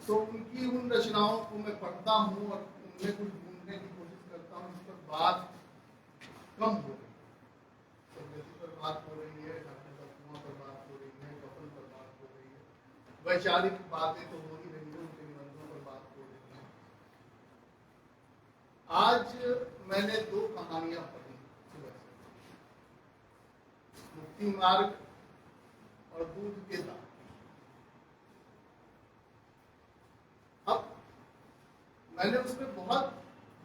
तो उनकी उन रचनाओं को मैं पढ़ता हूँ और उनमें कुछ ढूंढने की कोशिश करता हूँ। इस पर बात कम हो रही है, संस्कृति पर बात हो रही है, ढांचागत पर बात हो रही है, कफन पर बात हो रही है, वैचारिक बातें तो हो ही रही है, उनके निबंधों पर बात हो रही है। आज मैंने 2 कहानियां पढ़ी सुबह से, मुक्ति मार्ग और दूध के दाग। अब मैंने उसमें बहुत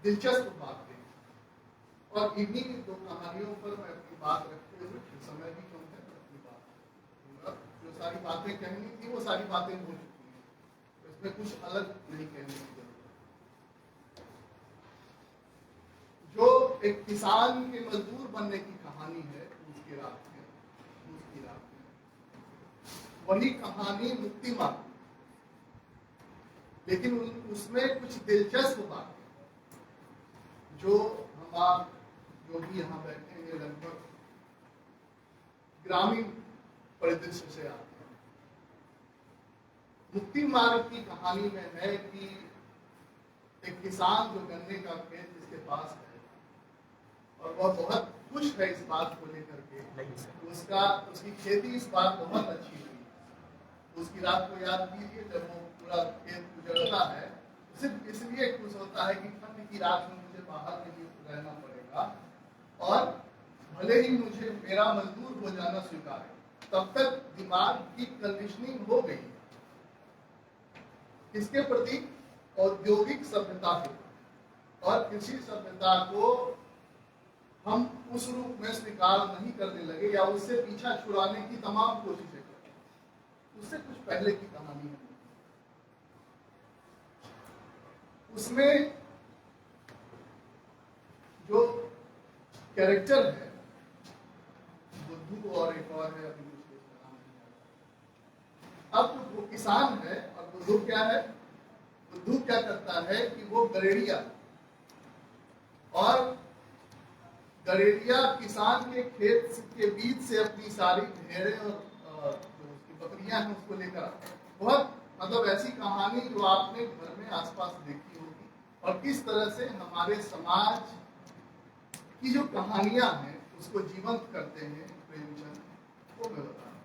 दिलचस्प बात देखी और इन्हीं 2 कहानियों पर मैं अपनी बात रखते हुए, समय भी कम है, अपनी बात जो सारी बातें कहनी थी वो सारी बातें हो चुकी हैं, तो इसमें कुछ अलग नहीं कहने की जरूरत। जो एक किसान के मजदूर बनने की कहानी है उसकी रात में, वही कहानी मुक्ति मार्ग, लेकिन उसमें कुछ दिलचस्प बात जो हम आप जो भी यहाँ बैठे हैं लगभग ग्रामीण परिदृश्य से आते हैं। मुक्ति मार्ग की कहानी में है कि एक किसान जो गन्ने का खेत जिसके पास है और वह बहुत खुश है इस बात को लेकर के, उसकी खेती इस बार बहुत अच्छी हुई। उसकी रात को याद कीजिए, जब वो पूरा खेत गुजरता है सिर्फ इसलिए खुश होता है कि ठंड की रात में मुझे बाहर नहीं रहना पड़ेगा और भले ही मुझे मेरा मजदूर हो जाना स्वीकार है। तब तक दिमाग की कंडीशनिंग हो गई है किसके प्रति, औद्योगिक सभ्यता के, और कृषि सभ्यता को हम उस रूप में स्वीकार नहीं करने लगे या उससे पीछा छुड़ाने की तमाम कोशिशें करते हैं। उससे कुछ पहले की कहानी है। उसमें जो कैरेक्टर है बुद्धू और एक और है, अभी मुझे इसका नाम नहीं आ रहा। अब वो किसान है और बुद्धू क्या है, बुद्धू क्या करता है कि वो गरेड़िया, और गरेड़िया किसान के खेत के बीच से अपनी सारी भेड़ें और जो उसकी बकरियां हैं उसको लेकर आता है। बहुत मतलब ऐसी कहानी जो आपने घर में आसपास देखी होगी, और किस तरह से हमारे समाज की जो कहानियां हैं उसको जीवंत करते हैं प्रेमचंद, वो मैं बता रहा हूं।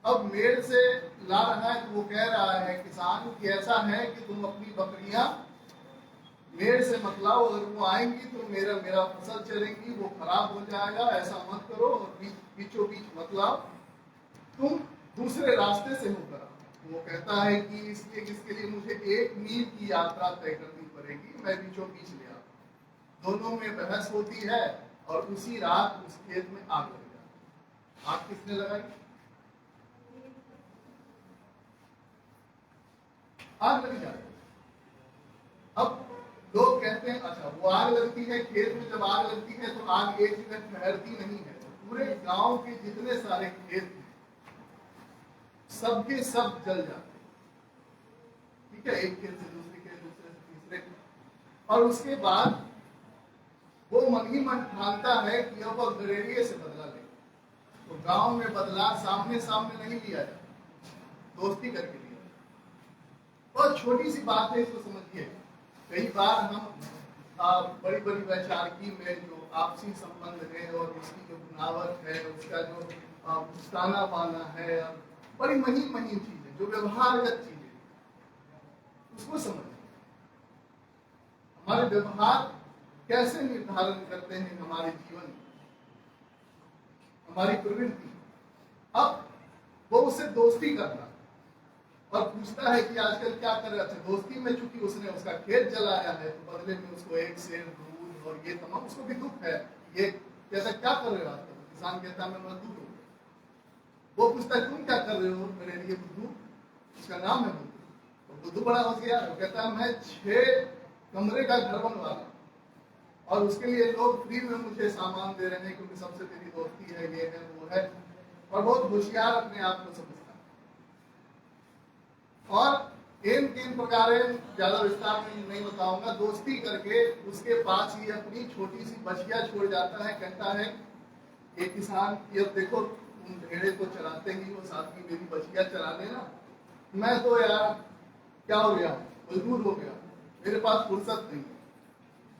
अब मेड़ से ला रहा है तो वो कह रहा है किसान कि ऐसा है कि तुम अपनी बकरियां मेड़ से मत लाओ, अगर वो आएंगी तो मेरा फसल चलेंगी, वो खराब हो जाएगा, ऐसा मत करो, और बीचों बीच मत लाओ, तुम दूसरे रास्ते से होकर आओ। वो कहता है कि इसके लिए मुझे 1 मील की यात्रा तय करनी पड़ेगी, मैं बीचों बीच ले आता। दोनों में बहस होती है और उसी रात उस खेत में आग लग जाती। आग किसने लगाई? आग लग जाती। अब लोग कहते हैं अच्छा वो आग लगती है खेत में, जब आग लगती है तो आग एक जगह ठहरती नहीं है, पूरे गांव के जितने सारे खेत हैं सबके सब जल जाते हैं। ठीक है, एक खेत से दूसरे खेत, दूसरे से तीसरे, और उसके बाद वो मन ही मन ठानता है कि अब वो गरेड़िए से बदला ले। तो गांव में बदला सामने सामने नहीं लिया जाता, दोस्ती करके लिया। बहुत छोटी सी बात है, इसको समझिए। कई बार हम बड़ी बड़ी वैचारिकी में जो आपसी संबंध है और उसकी जो बनावट है, उसका जो ताना बाना है, बड़ी महीन महीन चीजें, जो व्यवहारगत चीजें, उसको समझिए। हमारे व्यवहार कैसे निर्धारण करते हैं हमारे जीवन, हमारी प्रवृत्ति। अब वो उससे दोस्ती करना और पूछता है कि आजकल क्या कर रहे थे। दोस्ती में चूंकि उसने उसका खेत जलाया है तो बदले में उसको 1 सेर दूध और ये तमाम, उसको भी दुख है। ये कहता क्या कर रहे हो आजकल? किसान कहता मैं मजदूर हूँ। वो पूछता है तुम क्या कर रहे हो? मेरे लिए बुद्धू, उसका नाम है बुद्धू। तो बुद्धू बड़ा होशियार है, कहता है मैं 6 कमरे का घर बनवा रहा हूँ और उसके लिए लोग फ्री में मुझे सामान दे रहे हैं क्योंकि सबसे मेरी दोस्ती है, ये है वो है, और बहुत होशियार अपने आप को समझता है। और इन प्रकार ज्यादा विस्तार में नहीं बताऊंगा। दोस्ती करके उसके पास ही अपनी छोटी सी बछिया छोड़ जाता है। कहता है एक किसान की अब देखो तुम भेड़े को चराते ही हो, साथ में मेरी बछिया चरा लेना। मैं तो यार क्या हो गया, मजबूर हो गया, मेरे पास फुर्सत नहीं।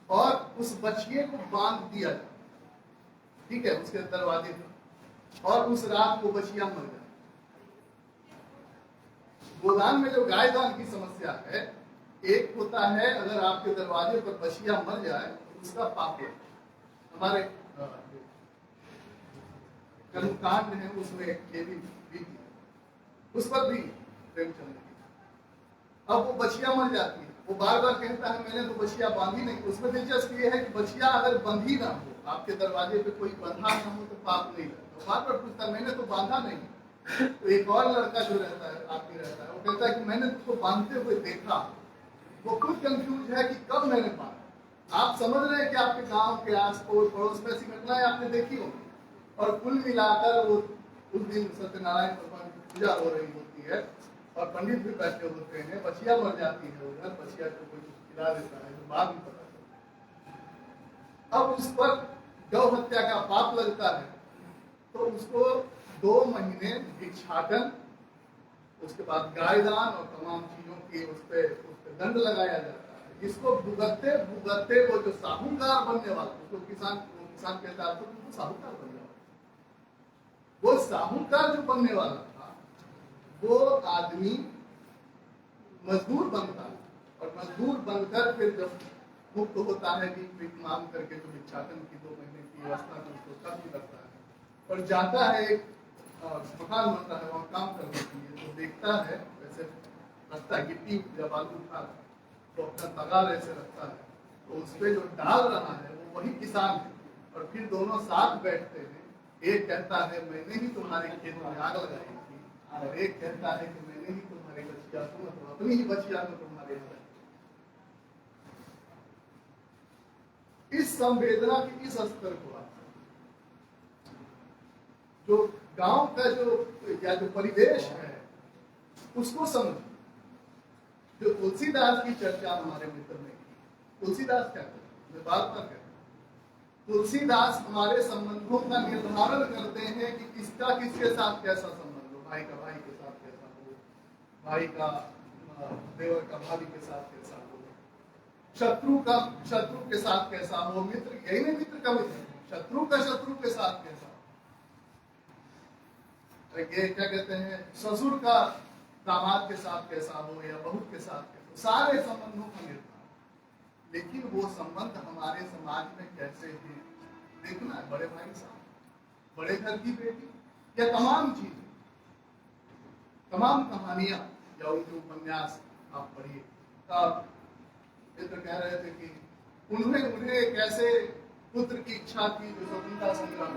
और उस बछिए को बांध दिया जाता, ठीक है, उसके दरवाजे पर, और उस रात वो बछिया मर जाती। गोदान में जो गायदान की समस्या है, एक होता है अगर आपके दरवाजे पर बछिया मर जाए तो उसका पाप है। हमारे कर्मकांड है उसमें ये भी उस पर भी प्रेमचंद। अब वो बछिया मर जाती है, वो बार बार कहता है मैंने तो बछिया बांधी नहीं। उसमें दिलचस्प ये है कि बछिया अगर बंधी ना हो, आपके दरवाजे पे कोई बंधा ना हो तो पाप नहीं लगता। तो बार बार पूछता है मैंने तो बांधा नहीं। तो एक और लड़का जो रहता है, आदमी रहता है, वो कहता है कि मैंने उसको बांधते हुए देखा। वो खुद कंफ्यूज है कि कब मैंने बांधा। आप समझ रहे हैं कि आपके गांव के आस पड़ोस में ऐसी घटनाएं आपने देखी होगी। और कुल मिलाकर वो उस दिन सत्यनारायण भगवान की पूजा हो रही होती है और पंडित भी बैठे होते हैं, बछिया मर जाती है उधर, बछिया को कोई खिला देता है तो बाद में पता चलता है। अब उस पर गौ हत्या का पाप लगता है तो उसको 2 महीने भिक्षाटन, उसके बाद गायदान और तमाम चीजों की उस पर दंड लगाया जाता है। जिसको भुगतते भुगतते वो जो साहूकार बनने वाला, उसको किसान कहता है तो साहूकार बन जाओ। वो साहूकार जो बनने वाला था वो आदमी मजदूर बनता है और मजदूर बनकर फिर जब मुक्त होता है कि मांग करके जो भिक्षाटन की 2 महीने की व्यवस्था में उसको खत्म करता है और जाता है एक मकान बन रहा है वहाँ काम करने के लिए, तो देखता है वैसे रखता है गिट्टी या बालू उठा तो अपना तगार ऐसे रखता है, तो उस पर जो डाल रहा है वो वही किसान है। और फिर दोनों साथ बैठते हैं, एक कहता है मैंने ही तुम्हारे खेत में आग लगाई थी, और एक कहता है कि मैंने ही तुम्हारी बचिया को, मतलब अपनी ही बचिया को तुम्हारे यहाँ। इस संवेदना के इस स्तर को जो गांव का जो परिवेश है उसको समझ। जो तुलसीदास की चर्चा हमारे मित्र ने की, तुलसीदास क्या कहते हैं, बार बार कहते हैं तुलसीदास हमारे संबंधों का निर्धारण करते हैं कि किसका किसके साथ कैसा संबंध हो, भाई का भाई के साथ कैसा हो, भाई का देवर का भाभी के साथ कैसा हो, शत्रु के साथ कैसा हो, मित्र यही नहीं मित्र का मित्र, शत्रु का शत्रु के साथ कैसा हो, ये क्या कहते हैं ससुर का दामाद के साथ कैसा हो या बहू के साथ कैसा हो, सारे संबंधों का निर्धारण। लेकिन वो संबंध हमारे समाज में कैसे हैं देखना है। बड़े भाई साहब, बड़े घर की बेटी, या तमाम चीजें, तमाम कहानियां या उनके उपन्यास आप पढ़िए। मित्र कह रहे थे कि उन्हें कैसे पुत्र की इच्छा थी जो स्वतंत्रता संग्राम,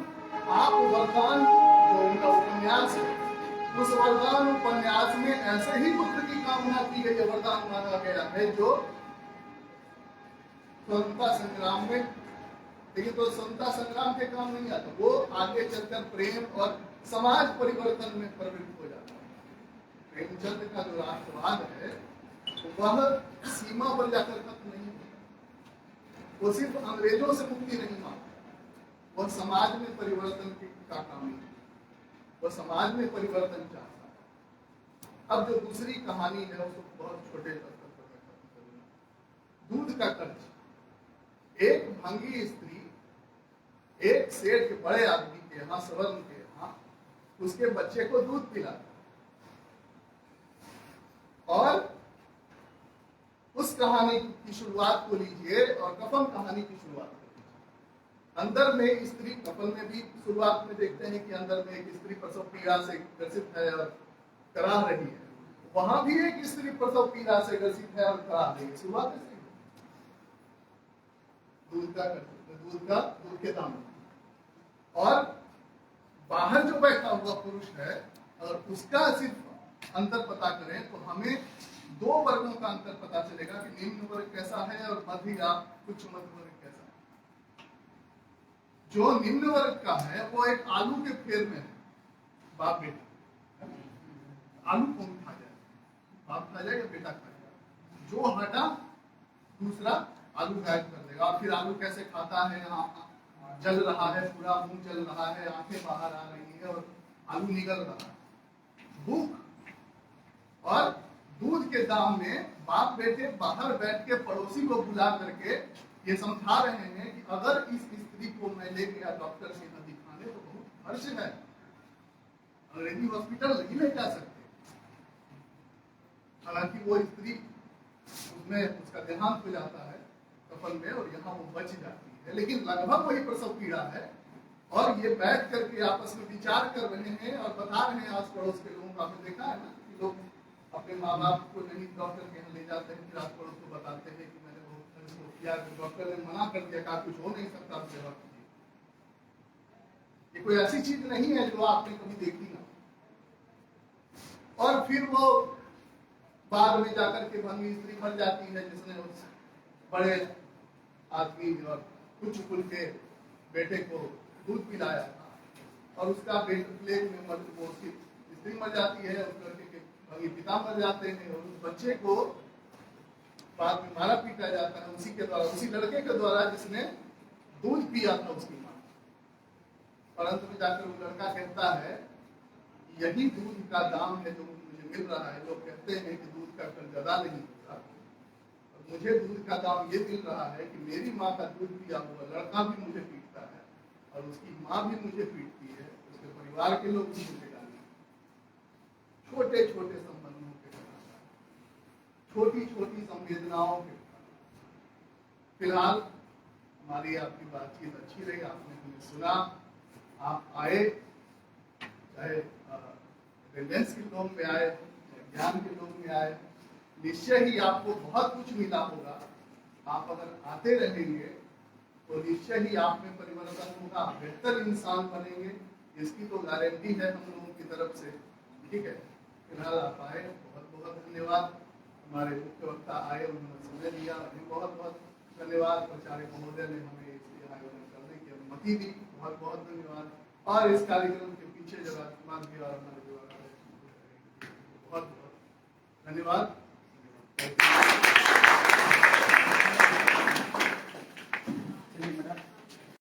आप वरदान जो उनका उपन्यास है, उस वरदान उपन्यास में ऐसे ही पुत्र की कामना की गई, वरदान मांगा गया है जो स्वतंत्रता संग्राम में, लेकिन तो स्वतंत्रता संग्राम के काम नहीं आता, वो आगे चलकर प्रेम और समाज परिवर्तन में प्रवृत्त हो जाता है। प्रेमचंद का जो राष्ट्रवाद है वह सीमा पर जाकर खत्म नहीं है, वो सिर्फ अंग्रेजों से मुक्ति नहीं मांगता, वह समाज में परिवर्तन का काम है, वह समाज में परिवर्तन चाहता है। अब जो दूसरी कहानी है उसको बहुत छोटे स्तर पर मैं खत्म करूंगा। दूध का कर्ज। एक भंगी स्त्री एक सेठ के बड़े आदमी के यहाँ, सवर्ण के यहाँ, उसके बच्चे को दूध पिलाता और उस कहानी की शुरुआत को लीजिए और कफन कहानी की शुरुआत करिए। अंदर में स्त्री, कफन में भी शुरुआत में देखते हैं कि अंदर में एक स्त्री प्रसव पीड़ा से ग्रसित है और करा रही है, वहां भी एक स्त्री प्रसव पीड़ा से ग्रसित है और करा रही है। शुरुआत ऐसे दूध के दाम, और बाहर जो बैठा हुआ पुरुष है अगर उसका सिर्फ अंतर पता करें तो हमें दो वर्गों का अंतर पता चलेगा कि निम्न वर्ग कैसा है और मध्य या उच्च मध्य वर्ग कैसा है। जो निम्न वर्ग का है वो एक आलू के फेर में है, बाप बेटा, आलू कौन खा जाए, बाप खा जाए या बेटा खा जाए, जो हटा दूसरा आलू गायब कर देगा। और फिर आलू कैसे खाता है, जल रहा है, पूरा मुंह जल रहा है, आंखें बाहर आ रही है और आलू निगल रहा है। भूख और दूध के दाम में बाप बेटे बाहर बैठ के पड़ोसी को बुला करके ये समझा रहे हैं कि अगर इस स्त्री को मैं ले गया डॉक्टर के यहाँ दिखाने तो बहुत खर्च है, अंग्रेजी हॉस्पिटल नहीं ले जा सकते। हालांकि वो स्त्री उसमें उसका देहांत हो जाता है कफन में और यहाँ वो बच जाती है, लेकिन लगभग वही प्रसव पीड़ा है। और ये बैठ करके आपस में विचार कर रहे हैं और बता रहे हैं आस पड़ोस के लोगों को। आपने देखा है ना कि लोग अपने माँ बाप को नहीं डॉक्टर के यहाँ ले जाते हैं, फिर आस पड़ोस को बताते हैं कि मैंने बहुत किया, डॉक्टर ने मना कर दिया, कहा कुछ हो नहीं सकता, सेवा कीजिए। ये कोई ऐसी चीज नहीं है जो आपने कभी देखी ना। और फिर वो बाद में जाकर के भंगी स्त्री मर जाती है जिसने उस बड़े आदमी और कुछ कुल के बेटे को दूध पिलाया था और उसका प्लेग में वो स्त्री मर जाती है, उस लड़के के भंगी पिता मर जाते हैं और उस बच्चे को बाद में मारा पीटा जाता है उसी के द्वारा, उसी लड़के के द्वारा जिसने दूध पिया था उसकी मां। और अंत में जाकर वो लड़का कहता है यही दूध का दाम है जो मुझे मिल रहा है। लोग कहते हैं कि दूध का कल गदा नहीं होता, और मुझे दूध का दाम ये मिल रहा है कि मेरी माँ का दूध पिया हुआ लड़का भी मुझे पीटता है और उसकी माँ भी मुझे पीटती है, उसके परिवार के लोग भी मुझे गाली। छोटे छोटे संबंधों के कारण, छोटी छोटी संवेदनाओं के कारण। फिलहाल हमारी आपकी बातचीत अच्छी रही, आपने हमें सुना, आप आए, चाहे अटेंडेंस के लोग में आए, ज्ञान के लोग में आए, निश्चय ही आपको बहुत कुछ मिला होगा। आप अगर आते रहेंगे तो निश्चय ही आप में परिवर्तन होगा, बेहतर इंसान बनेंगे, इसकी तो गारंटी है हम लोगों की तरफ से। ठीक है, फिलहाल आप आए, बहुत बहुत धन्यवाद। हमारे मुख्य वक्ता आए, उन्होंने समय दिया, उन्हें बहुत बहुत धन्यवाद। प्राचार्य महोदय ने हमें इसके आयोजन करने की अनुमति दी, बहुत बहुत धन्यवाद। और इस कार्यक्रम के पीछे जो राजकुमार जी और हमारे जो बहुत बहुत धन्यवाद।